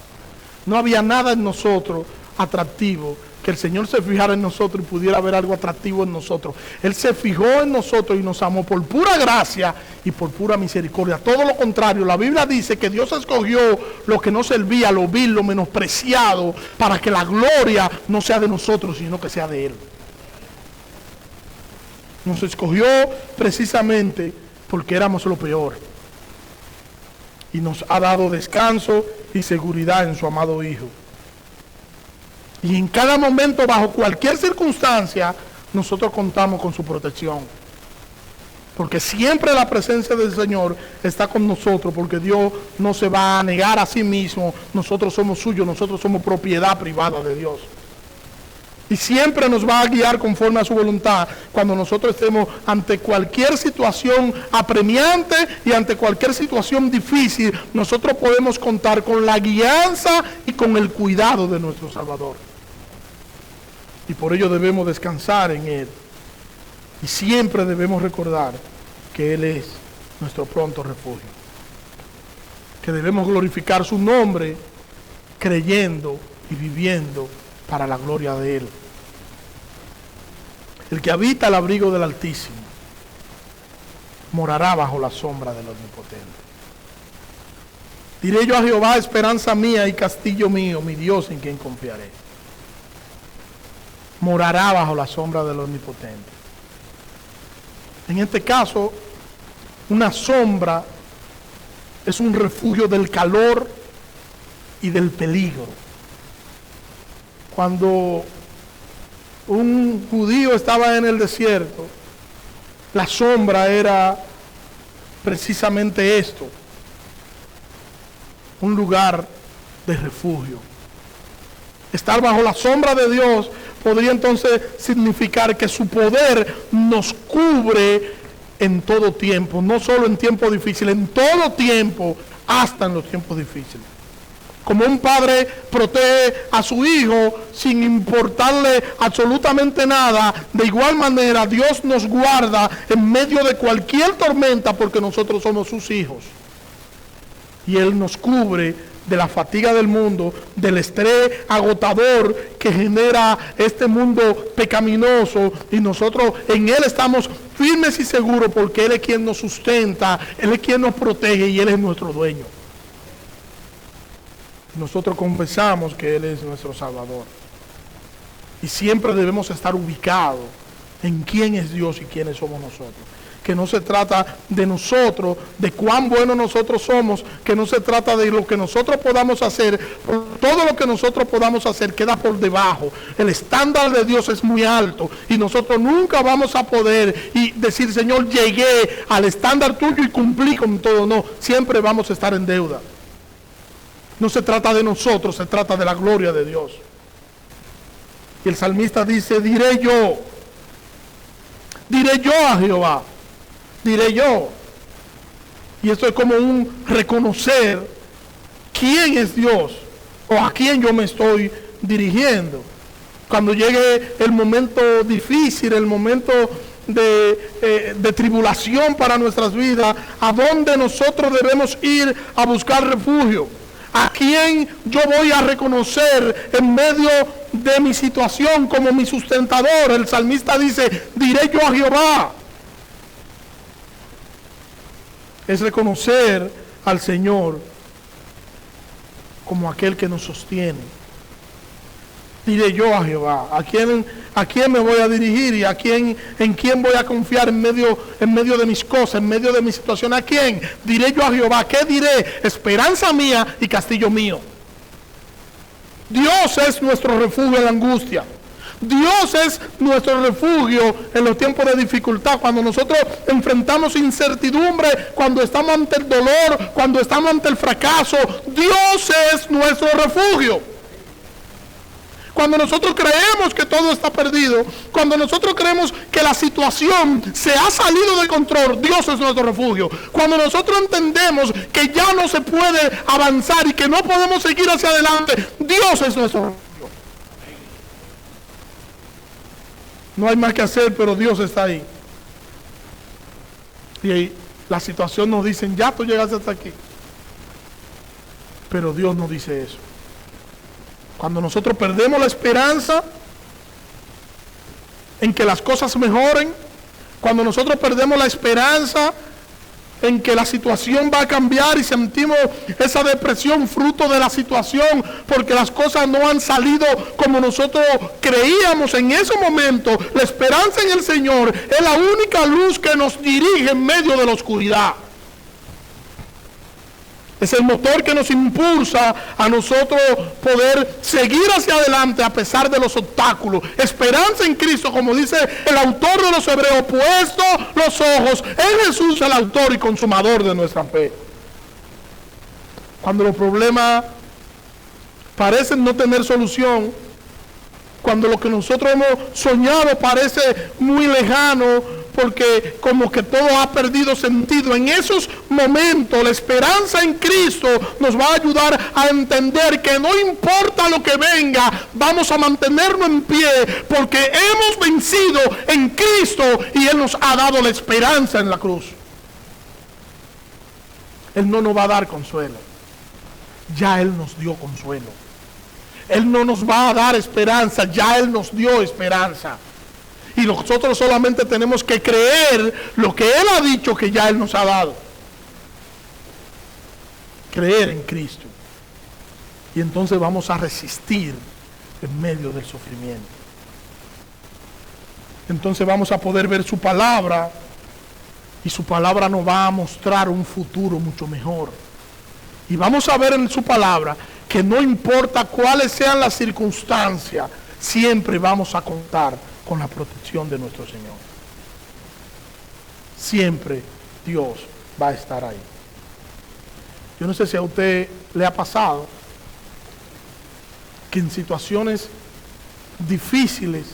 No había nada en nosotros atractivo, que el Señor se fijara en nosotros y pudiera ver algo atractivo en nosotros. Él se fijó en nosotros y nos amó por pura gracia y por pura misericordia. Todo lo contrario, la Biblia dice que Dios escogió lo que no servía, lo vil, lo menospreciado, para que la gloria no sea de nosotros, sino que sea de Él. Nos escogió precisamente porque éramos lo peor, y nos ha dado descanso y seguridad en su amado Hijo. Y en cada momento, bajo cualquier circunstancia, nosotros contamos con su protección, porque siempre la presencia del Señor está con nosotros, porque Dios no se va a negar a sí mismo. Nosotros somos suyos, nosotros somos propiedad privada de Dios. Y siempre nos va a guiar conforme a su voluntad cuando nosotros estemos ante cualquier situación apremiante y ante cualquier situación difícil. Nosotros podemos contar con la guianza y con el cuidado de nuestro Salvador. Y por ello debemos descansar en Él. Y siempre debemos recordar que Él es nuestro pronto refugio. Que debemos glorificar su nombre creyendo y viviendo para la gloria de Él. El que habita al abrigo del Altísimo morará bajo la sombra del Omnipotente. Diré yo a Jehová, esperanza mía y castillo mío, mi Dios en quien confiaré. Morará bajo la sombra del Omnipotente. En este caso, una sombra es un refugio del calor y del peligro. Cuando un judío estaba en el desierto, la sombra era precisamente esto, un lugar de refugio. Estar bajo la sombra de Dios podría entonces significar que su poder nos cubre en todo tiempo, no solo en tiempos difíciles, en todo tiempo, hasta en los tiempos difíciles. Como un padre protege a su hijo sin importarle absolutamente nada, de igual manera Dios nos guarda en medio de cualquier tormenta porque nosotros somos sus hijos. Y Él nos cubre de la fatiga del mundo, del estrés agotador que genera este mundo pecaminoso, y nosotros en Él estamos firmes y seguros porque Él es quien nos sustenta, Él es quien nos protege y Él es nuestro dueño. Nosotros confesamos que Él es nuestro Salvador. Y siempre debemos estar ubicados en quién es Dios y quiénes somos nosotros. Que no se trata de nosotros, de cuán buenos nosotros somos, que no se trata de lo que nosotros podamos hacer. Todo lo que nosotros podamos hacer queda por debajo. El estándar de Dios es muy alto y nosotros nunca vamos a poder y decir, Señor, llegué al estándar tuyo y cumplí con todo. No, siempre vamos a estar en deuda. No se trata de nosotros, se trata de la gloria de Dios. Y el salmista dice, diré yo a Jehová, diré yo. Y esto es como un reconocer quién es Dios o a quién yo me estoy dirigiendo. Cuando llegue el momento difícil, el momento de tribulación para nuestras vidas, a dónde nosotros debemos ir a buscar refugio. ¿A quién yo voy a reconocer en medio de mi situación como mi sustentador? El salmista dice, diré yo a Jehová. Es reconocer al Señor como aquel que nos sostiene. Diré yo a Jehová. ¿A quién me voy a dirigir y en quién voy a confiar en medio de mis cosas, en medio de mi situación? ¿A quién? Diré yo a Jehová. ¿Qué diré? Esperanza mía y castillo mío. Dios es nuestro refugio en la angustia. Dios es nuestro refugio en los tiempos de dificultad, cuando nosotros enfrentamos incertidumbre, cuando estamos ante el dolor, cuando estamos ante el fracaso. Dios es nuestro refugio. Cuando nosotros creemos que todo está perdido, cuando nosotros creemos que la situación se ha salido de control, Dios es nuestro refugio. Cuando nosotros entendemos que ya no se puede avanzar y que no podemos seguir hacia adelante, Dios es nuestro refugio. No hay más que hacer, pero Dios está ahí. Y ahí la situación nos dice, ya tú llegaste hasta aquí. Pero Dios no dice eso. Cuando nosotros perdemos la esperanza en que las cosas mejoren, cuando nosotros perdemos la esperanza en que la situación va a cambiar y sentimos esa depresión fruto de la situación porque las cosas no han salido como nosotros creíamos en ese momento, la esperanza en el Señor es la única luz que nos dirige en medio de la oscuridad. Es el motor que nos impulsa a nosotros poder seguir hacia adelante a pesar de los obstáculos. Esperanza en Cristo, como dice el autor de los Hebreos, puesto los ojos en Jesús, el autor y consumador de nuestra fe. Cuando los problemas parecen no tener solución, Cuando lo que nosotros hemos soñado parece muy lejano, porque como que todo ha perdido sentido. En esos momentos la esperanza en Cristo nos va a ayudar a entender que no importa lo que venga, vamos a mantenernos en pie, porque hemos vencido en Cristo y Él nos ha dado la esperanza en la cruz. Él no nos va a dar consuelo, ya Él nos dio consuelo. Él no nos va a dar esperanza, ya Él nos dio esperanza. Y nosotros solamente tenemos que creer lo que Él ha dicho que ya Él nos ha dado. Creer en Cristo. Y entonces vamos a resistir en medio del sufrimiento. Entonces vamos a poder ver su palabra, y su palabra nos va a mostrar un futuro mucho mejor. Y vamos a ver en su palabra que no importa cuáles sean las circunstancias, siempre vamos a contar con la protección de nuestro Señor. Siempre Dios va a estar ahí. Yo no sé si a usted le ha pasado que en situaciones difíciles,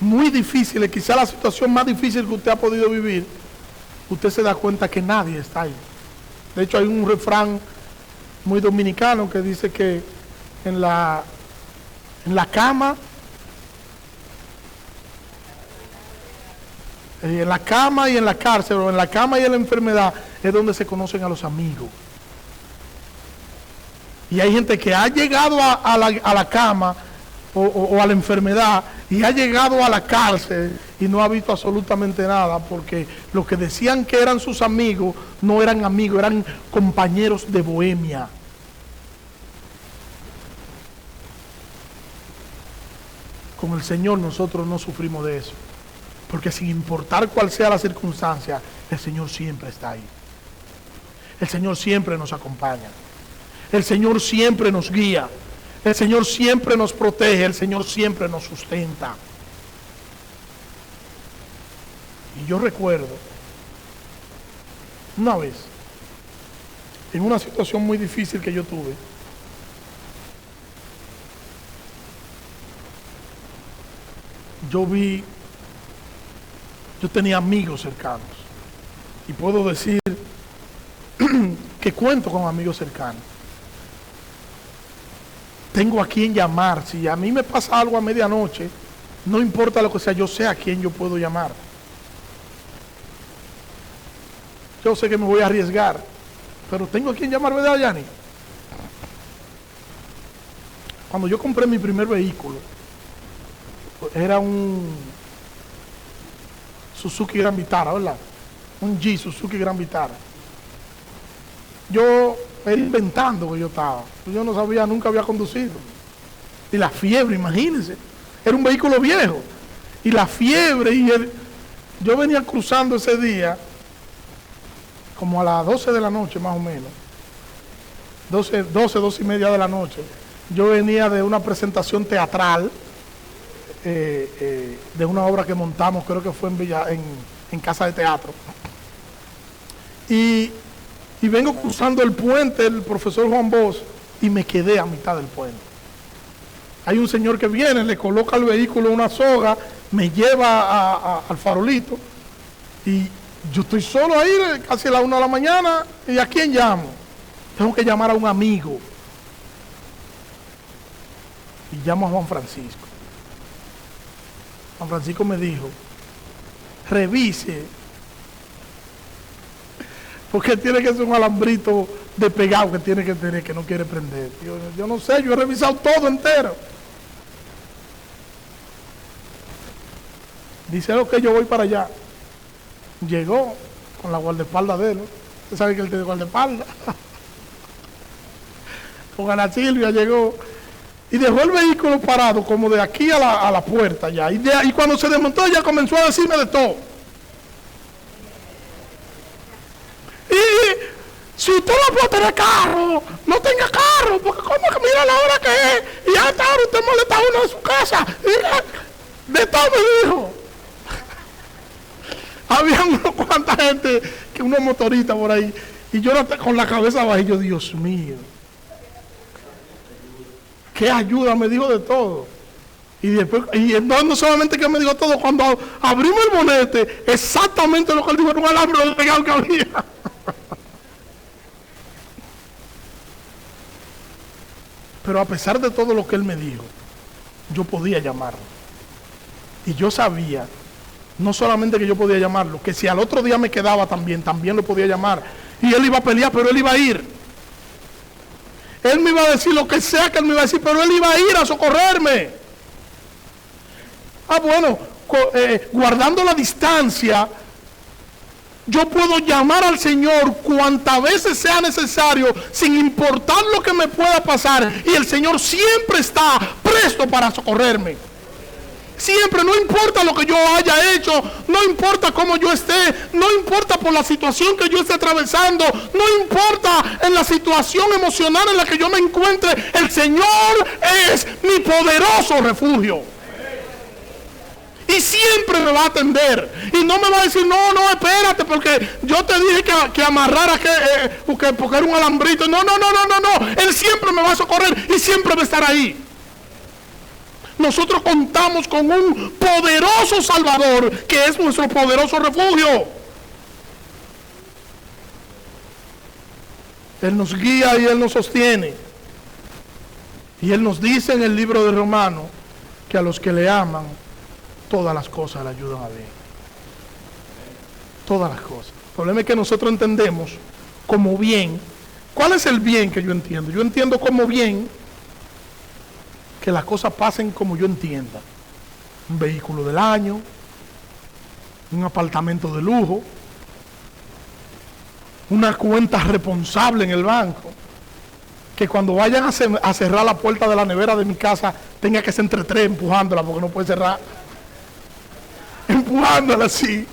muy difíciles, quizá la situación más difícil que usted ha podido vivir, usted se da cuenta que nadie está ahí. De hecho, hay un refrán muy dominicano que dice que en la cama y en la cárcel, o en la cama y en la enfermedad, es donde se conocen a los amigos. Y hay gente que ha llegado a la cama o a la enfermedad, y ha llegado a la cárcel y no ha visto absolutamente nada, porque los que decían que eran sus amigos no eran amigos, eran compañeros de bohemia. Con el Señor nosotros no sufrimos de eso, porque sin importar cuál sea la circunstancia, el Señor siempre está ahí. El Señor siempre nos acompaña. El Señor siempre nos guía. El Señor siempre nos protege. El Señor siempre nos sustenta. Y yo recuerdo una vez, en una situación muy difícil que yo tuve, yo tenía amigos cercanos, y puedo decir que cuento con amigos cercanos. Tengo a quien llamar. Si a mí me pasa algo a medianoche, no importa lo que sea, yo sé a quién yo puedo llamar. Yo sé que me voy a arriesgar, pero tengo a quien llamar, ¿verdad, Yanni? Cuando yo compré mi primer vehículo, era un Suzuki Gran Vitara, ¿verdad? Un G Suzuki Gran Vitara. Yo era inventando que yo estaba. Yo no sabía, nunca había conducido. Y la fiebre, imagínense. Era un vehículo viejo. Y la fiebre, yo venía cruzando ese día, como a las 12 de la noche más o menos. 12 y media de la noche. Yo venía de una presentación teatral, de una obra que montamos, creo que fue en Casa de Teatro. Y vengo cruzando el puente, el profesor Juan Bosch, y me quedé a mitad del puente. Hay un señor que viene, le coloca al vehículo una soga, me lleva al farolito, y yo estoy solo ahí, casi a las 1 de la mañana, ¿y a quién llamo? Tengo que llamar a un amigo. Y llamo a Juan Francisco. Juan Francisco me dijo, revise, porque tiene que ser un alambrito de pegado que tiene que tener, que no quiere prender. Yo no sé, yo he revisado todo entero. Dice, ok, yo voy para allá. Llegó con la guardaespaldas de él, ¿no? Usted sabe que él tiene guardaespaldas. Con Ana Silvia llegó y dejó el vehículo parado como de aquí a la puerta ya. Y cuando se desmontó ella comenzó a decirme de todo. Y si usted no puede tener carro, no tenga carro, porque como que mira la hora que es, y hasta ahora usted molesta a uno de su casa. Y de todo me dijo. Había unos cuanta gente, que unos motoristas por ahí, y yo con la cabeza baja y yo, Dios mío, ¿Qué ayuda? Me dijo de todo. Y después, no solamente que me dijo todo, cuando abrimos el bonete, exactamente lo que él dijo, era un alambre del regalo que había. Pero a pesar de todo lo que él me dijo, yo podía llamarlo. Y yo sabía, no solamente que yo podía llamarlo, que si al otro día me quedaba también lo podía llamar. Y él iba a pelear, pero él iba a ir. Él me iba a decir lo que sea que él me iba a decir, pero él iba a ir a socorrerme. Bueno, guardando la distancia, yo puedo llamar al Señor cuantas veces sea necesario, sin importar lo que me pueda pasar. Y el Señor siempre está presto para socorrerme. Siempre, no importa lo que yo haya hecho, no importa cómo yo esté, no importa por la situación que yo esté atravesando, no importa en la situación emocional en la que yo me encuentre, el Señor es mi poderoso refugio. Y siempre me va a atender. Y no me va a decir, no, espérate, porque yo te dije que amarrara, porque era un alambrito. No. Él siempre me va a socorrer y siempre va a estar ahí. Nosotros contamos con un poderoso Salvador, que es nuestro poderoso refugio. Él nos guía y Él nos sostiene. Y Él nos dice en el libro de Romanos que a los que le aman, todas las cosas le ayudan a bien. Todas las cosas. El problema es que nosotros entendemos como bien. ¿Cuál es el bien que yo entiendo? Yo entiendo como bien que las cosas pasen como yo entienda. Un vehículo del año, un apartamento de lujo, una cuenta responsable en el banco, que cuando vayan a cerrar la puerta de la nevera de mi casa, tenga que ser entre tres empujándola, porque no puede cerrar. Empujándola así.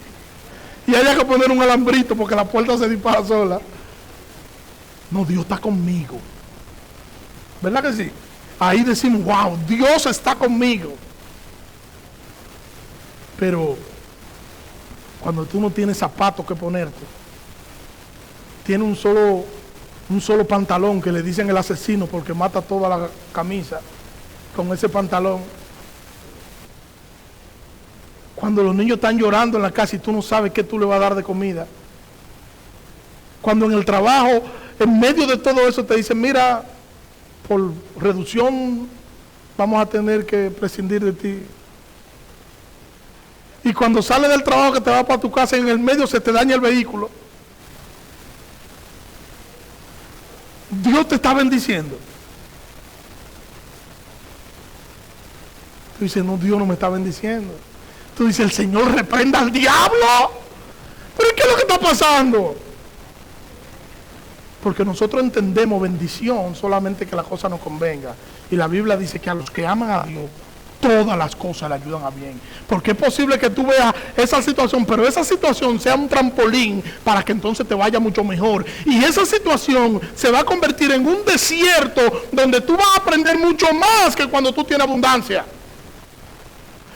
Y haya que poner un alambrito porque la puerta se dispara sola. No, Dios está conmigo. ¿Verdad que sí? Ahí decimos, wow, Dios está conmigo. Pero cuando tú no tienes zapatos que ponerte, tienes un solo pantalón que le dicen el asesino porque mata toda la camisa con ese pantalón. Cuando los niños están llorando en la casa y tú no sabes qué tú le vas a dar de comida. Cuando en el trabajo, en medio de todo eso, te dicen, mira, por reducción vamos a tener que prescindir de ti. Y cuando sales del trabajo que te vas para tu casa, en el medio se te daña el vehículo. Dios te está bendiciendo. Tú dices, no, Dios no me está bendiciendo. Tú dices, el Señor reprenda al diablo. ¿Pero qué es lo que está pasando? Porque nosotros entendemos bendición solamente que la cosa nos convenga. Y la Biblia dice que a los que aman a Dios, todas las cosas le ayudan a bien. Porque es posible que tú veas esa situación, pero esa situación sea un trampolín para que entonces te vaya mucho mejor. Y esa situación se va a convertir en un desierto donde tú vas a aprender mucho más que cuando tú tienes abundancia.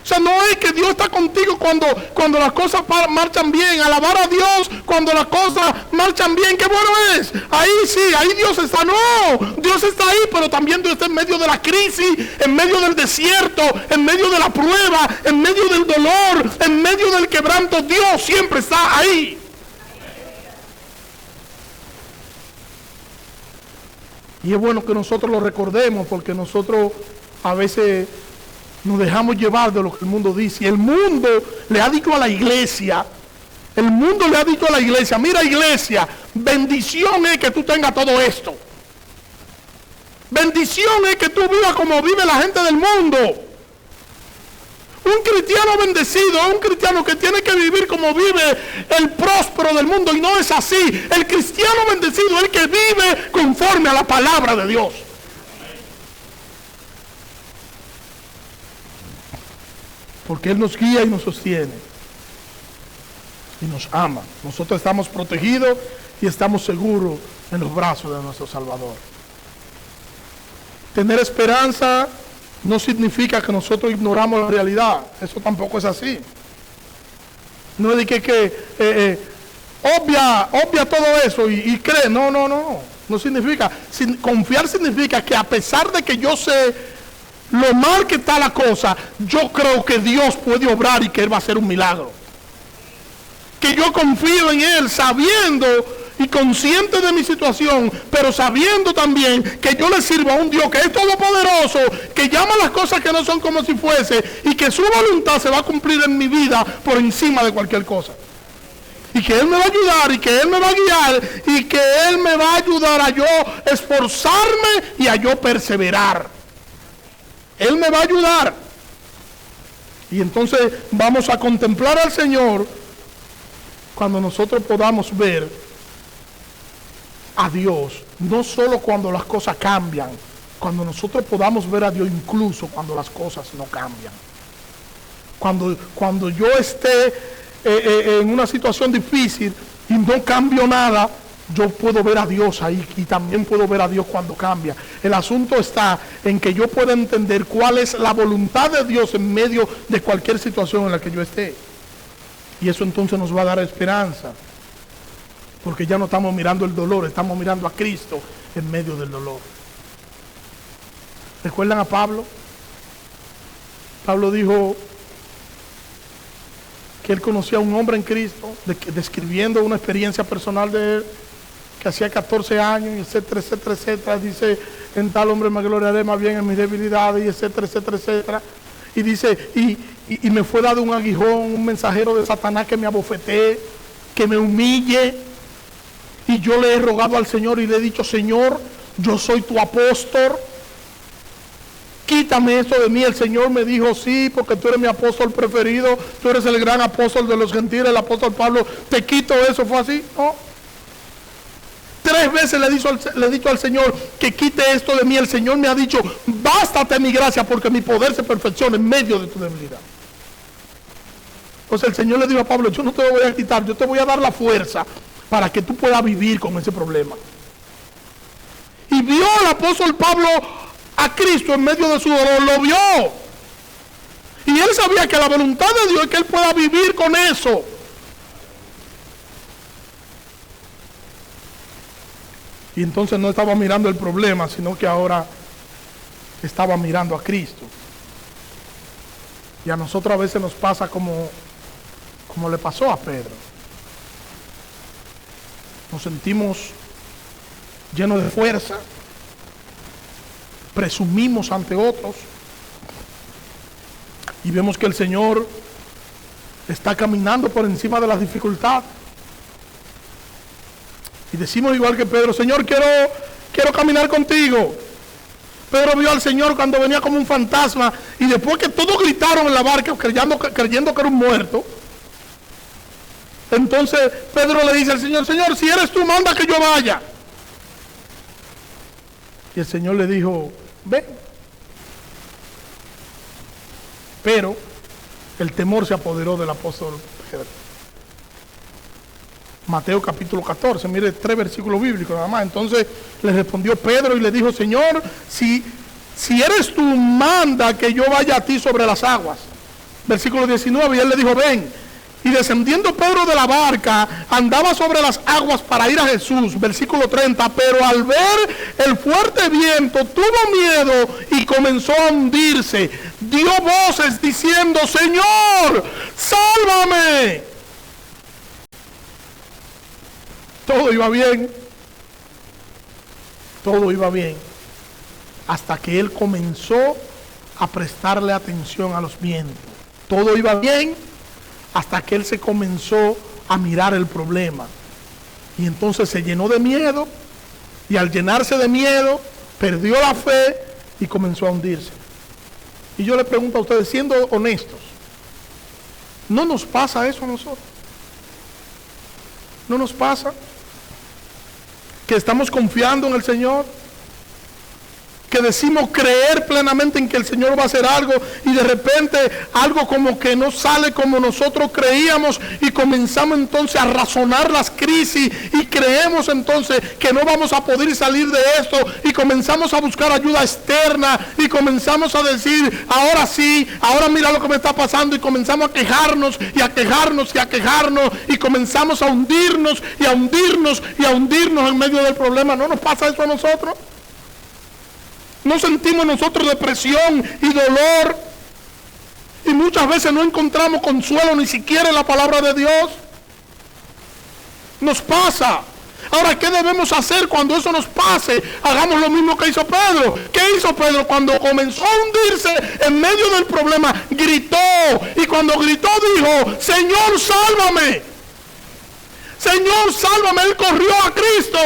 O sea, no es que Dios está contigo cuando las cosas marchan bien. Alabar a Dios cuando las cosas marchan bien. ¡Qué bueno es! Ahí sí, ahí Dios está. No, Dios está ahí, pero también Dios está en medio de la crisis, en medio del desierto, en medio de la prueba, en medio del dolor, en medio del quebranto. Dios siempre está ahí. Y es bueno que nosotros lo recordemos, porque nosotros a veces nos dejamos llevar de lo que el mundo dice. Y el mundo le ha dicho a la iglesia, mira iglesia, bendición es que tú tengas todo esto. Bendición es que tú vivas como vive la gente del mundo. Un cristiano bendecido es un cristiano que tiene que vivir como vive el próspero del mundo, y no es así. El cristiano bendecido es el que vive conforme a la palabra de Dios. Porque Él nos guía y nos sostiene. Y nos ama. Nosotros estamos protegidos y estamos seguros en los brazos de nuestro Salvador. Tener esperanza no significa que nosotros ignoramos la realidad. Eso tampoco es así. No es de que obvia todo eso y cree. No. No significa, confiar significa que a pesar de que yo sé lo mal que está la cosa, yo creo que Dios puede obrar y que Él va a hacer un milagro. Que yo confío en Él sabiendo y consciente de mi situación, pero sabiendo también que yo le sirvo a un Dios que es todopoderoso, que llama las cosas que no son como si fuese, y que su voluntad se va a cumplir en mi vida por encima de cualquier cosa. Y que Él me va a ayudar, y que Él me va a guiar, y que Él me va a ayudar a yo esforzarme y a yo perseverar. Él me va a ayudar. Y entonces vamos a contemplar al Señor cuando nosotros podamos ver a Dios, no solo cuando las cosas cambian, cuando nosotros podamos ver a Dios incluso cuando las cosas no cambian. Cuando yo esté en una situación difícil y no cambio nada, yo puedo ver a Dios ahí, y también puedo ver a Dios cuando cambia. El asunto está en que yo pueda entender cuál es la voluntad de Dios en medio de cualquier situación en la que yo esté. Y eso entonces nos va a dar esperanza, porque ya no estamos mirando el dolor, estamos mirando a Cristo en medio del dolor. ¿Recuerdan a Pablo? Pablo dijo que él conocía a un hombre en Cristo, describiendo una experiencia personal de él, que hacía 14 años, y etcétera, etcétera, etcétera. Dice, en tal hombre me gloriaré más bien en mis debilidades, y etcétera, etcétera, etcétera. Y dice, y me fue dado un aguijón, un mensajero de Satanás que me abofetee, que me humille. Y yo le he rogado al Señor y le he dicho, Señor, yo soy tu apóstol, quítame esto de mí. El Señor me dijo, sí, porque tú eres mi apóstol preferido, tú eres el gran apóstol de los gentiles, el apóstol Pablo, te quito eso. ¿Fue así? No. 3 veces le he dicho al Señor que quite esto de mí. El Señor me ha dicho, bástate mi gracia, porque mi poder se perfecciona en medio de tu debilidad. Entonces el Señor le dijo a Pablo, yo no te lo voy a quitar, yo te voy a dar la fuerza para que tú puedas vivir con ese problema. Y vio el apóstol Pablo a Cristo en medio de su dolor, lo vio. Y él sabía que la voluntad de Dios es que él pueda vivir con eso. Y entonces no estaba mirando el problema, sino que ahora estaba mirando a Cristo. Y a nosotros a veces nos pasa como le pasó a Pedro. Nos sentimos llenos de fuerza, presumimos ante otros, y vemos que el Señor está caminando por encima de las dificultades. Y decimos igual que Pedro, Señor, quiero caminar contigo. Pedro vio al Señor cuando venía como un fantasma, y después que todos gritaron en la barca creyendo que era un muerto, entonces Pedro le dice al Señor, Señor, si eres tú, manda que yo vaya. Y el Señor le dijo, ven. Pero el temor se apoderó del apóstol Pedro. Mateo capítulo 14, mire 3 versículos bíblicos nada más. Entonces le respondió Pedro y le dijo, Señor, si eres tú, manda que yo vaya a ti sobre las aguas. Versículo 19, y él le dijo, ven. Y descendiendo Pedro de la barca, andaba sobre las aguas para ir a Jesús. Versículo 30, pero al ver el fuerte viento, tuvo miedo y comenzó a hundirse. Dio voces diciendo, Señor, sálvame. Todo iba bien. Todo iba bien. Hasta que él comenzó a prestarle atención a los vientos. Todo iba bien hasta que él se comenzó a mirar el problema. Y entonces se llenó de miedo. Y al llenarse de miedo, perdió la fe y comenzó a hundirse. Y yo le pregunto a ustedes, siendo honestos, ¿no nos pasa eso a nosotros? ¿No nos pasa que estamos confiando en el Señor que decimos creer plenamente en que el Señor va a hacer algo y de repente algo como que no sale como nosotros creíamos y comenzamos entonces a razonar las crisis y creemos entonces que no vamos a poder salir de esto y comenzamos a buscar ayuda externa y comenzamos a decir, ahora sí, ahora mira lo que me está pasando, y comenzamos a quejarnos y a quejarnos y a quejarnos y comenzamos a hundirnos y a hundirnos y a hundirnos en medio del problema. ¿No nos pasa eso a nosotros? No sentimos nosotros depresión y dolor, y muchas veces no encontramos consuelo ni siquiera en la palabra de Dios. Nos pasa. Ahora, ¿qué debemos hacer cuando eso nos pase? Hagamos lo mismo que hizo Pedro. ¿Qué hizo Pedro? Cuando comenzó a hundirse en medio del problema, gritó, y cuando gritó dijo, Señor, sálvame. Señor, sálvame. Él corrió a Cristo.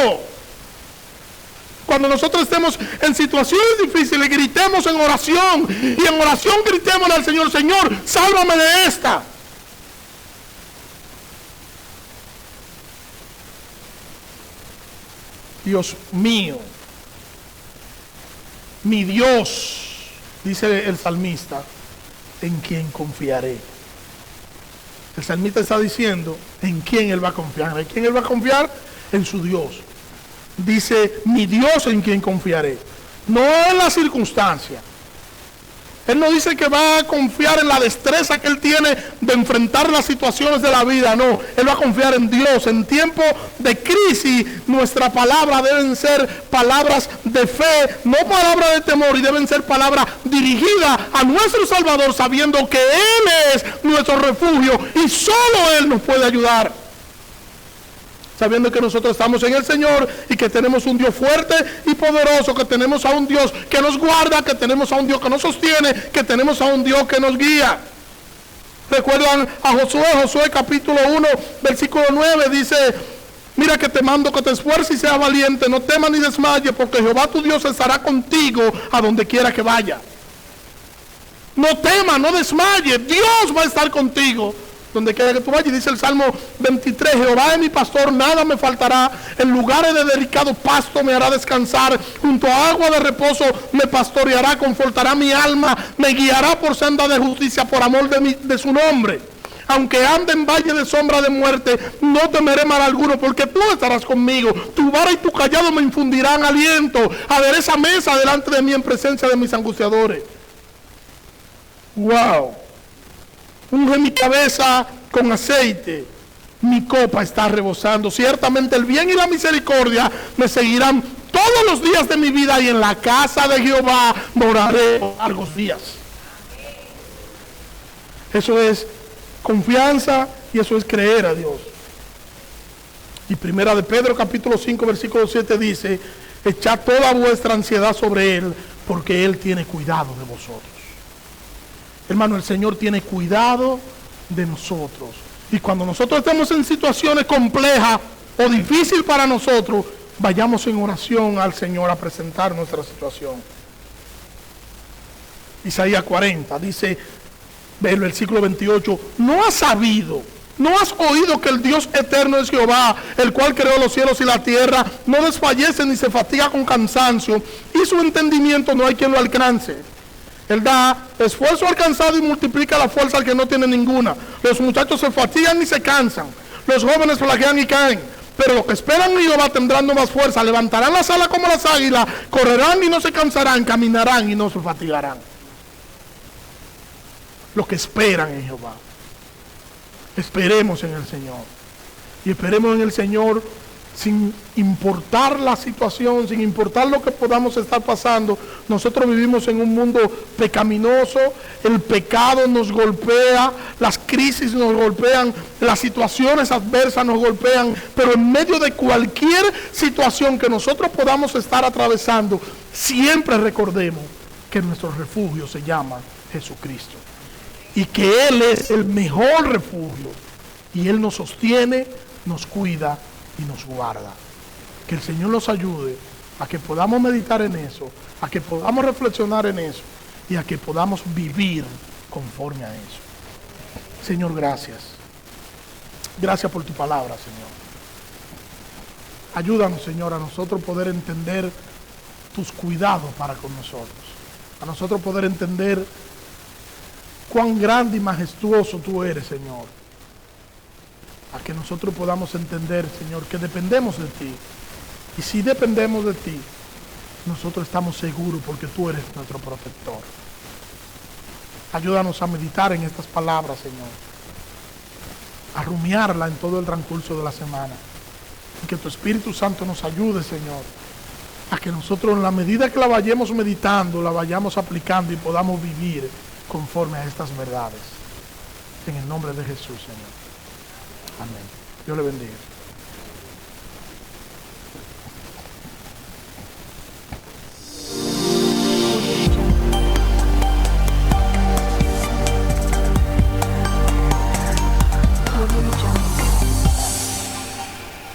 Cuando nosotros estemos en situaciones difíciles, gritemos en oración, y en oración gritemos al Señor, Señor, sálvame de esta. Dios mío, mi Dios, dice el salmista, ¿en quién confiaré? El salmista está diciendo, ¿en quién él va a confiar? ¿En quién él va a confiar? En su Dios. Dice, mi Dios en quien confiaré, no en la circunstancia. Él no dice que va a confiar en la destreza que él tiene de enfrentar las situaciones de la vida, no, él va a confiar en Dios. En tiempo de crisis, nuestra palabra deben ser palabras de fe, no palabras de temor, y deben ser palabras dirigidas a nuestro Salvador, sabiendo que Él es nuestro refugio y solo Él nos puede ayudar. Sabiendo que nosotros estamos en el Señor y que tenemos un Dios fuerte y poderoso, que tenemos a un Dios que nos guarda, que tenemos a un Dios que nos sostiene, que tenemos a un Dios que nos guía. Recuerdan a Josué capítulo 1, versículo 9, dice, mira que te mando que te esfuerces y seas valiente, no temas ni desmayes, porque Jehová tu Dios estará contigo a donde quiera que vaya. No temas, no desmayes, Dios va a estar contigo donde quiera que tú vayas. Dice el Salmo 23, Jehová es mi pastor, nada me faltará, en lugares de delicado pasto me hará descansar, junto a agua de reposo me pastoreará, confortará mi alma, me guiará por senda de justicia por amor de su nombre. Aunque ande en valle de sombra de muerte, no temeré mal alguno, porque tú estarás conmigo, tu vara y tu callado me infundirán aliento, adereza mesa delante de mí en presencia de mis angustiadores. Wow. Unge mi cabeza con aceite, mi copa está rebosando. Ciertamente el bien y la misericordia me seguirán todos los días de mi vida, y en la casa de Jehová moraré por largos días. Eso es confianza y eso es creer a Dios. Y primera de Pedro capítulo 5 versículo 7 dice, echad toda vuestra ansiedad sobre Él, porque Él tiene cuidado de vosotros. Hermano, el Señor tiene cuidado de nosotros. Y cuando nosotros estemos en situaciones complejas o difíciles para nosotros, vayamos en oración al Señor a presentar nuestra situación. Isaías 40 dice, el versículo 28, ¿no has sabido, no has oído que el Dios eterno es Jehová, el cual creó los cielos y la tierra? No desfallece ni se fatiga con cansancio, y su entendimiento no hay quien lo alcance. Él da esfuerzo al cansado y multiplica la fuerza al que no tiene ninguna. Los muchachos se fatigan y se cansan, los jóvenes flaquean y caen, pero los que esperan en Jehová tendrán más fuerza, levantarán las alas como las águilas, correrán y no se cansarán, caminarán y no se fatigarán. Los que esperan en Jehová. Esperemos en el Señor, y esperemos en el Señor sin importar la situación, sin importar lo que podamos estar pasando. Nosotros vivimos en un mundo pecaminoso, el pecado nos golpea, las crisis nos golpean, las situaciones adversas nos golpean, pero en medio de cualquier situación que nosotros podamos estar atravesando, siempre recordemos que nuestro refugio se llama Jesucristo, y que Él es el mejor refugio, y Él nos sostiene, nos cuida y nos guarda. Que el Señor nos ayude a que podamos meditar en eso, a que podamos reflexionar en eso, y a que podamos vivir conforme a eso. Señor, gracias. Gracias por tu palabra, Señor. Ayúdanos, Señor, a nosotros poder entender tus cuidados para con nosotros. A nosotros poder entender cuán grande y majestuoso tú eres, Señor. A que nosotros podamos entender, Señor, que dependemos de ti. Y si dependemos de ti, nosotros estamos seguros porque tú eres nuestro protector. Ayúdanos a meditar en estas palabras, Señor. A rumiarla en todo el transcurso de la semana. Y que tu Espíritu Santo nos ayude, Señor, a que nosotros en la medida que la vayamos meditando, la vayamos aplicando y podamos vivir conforme a estas verdades. En el nombre de Jesús, Señor. Amén. Dios le bendiga.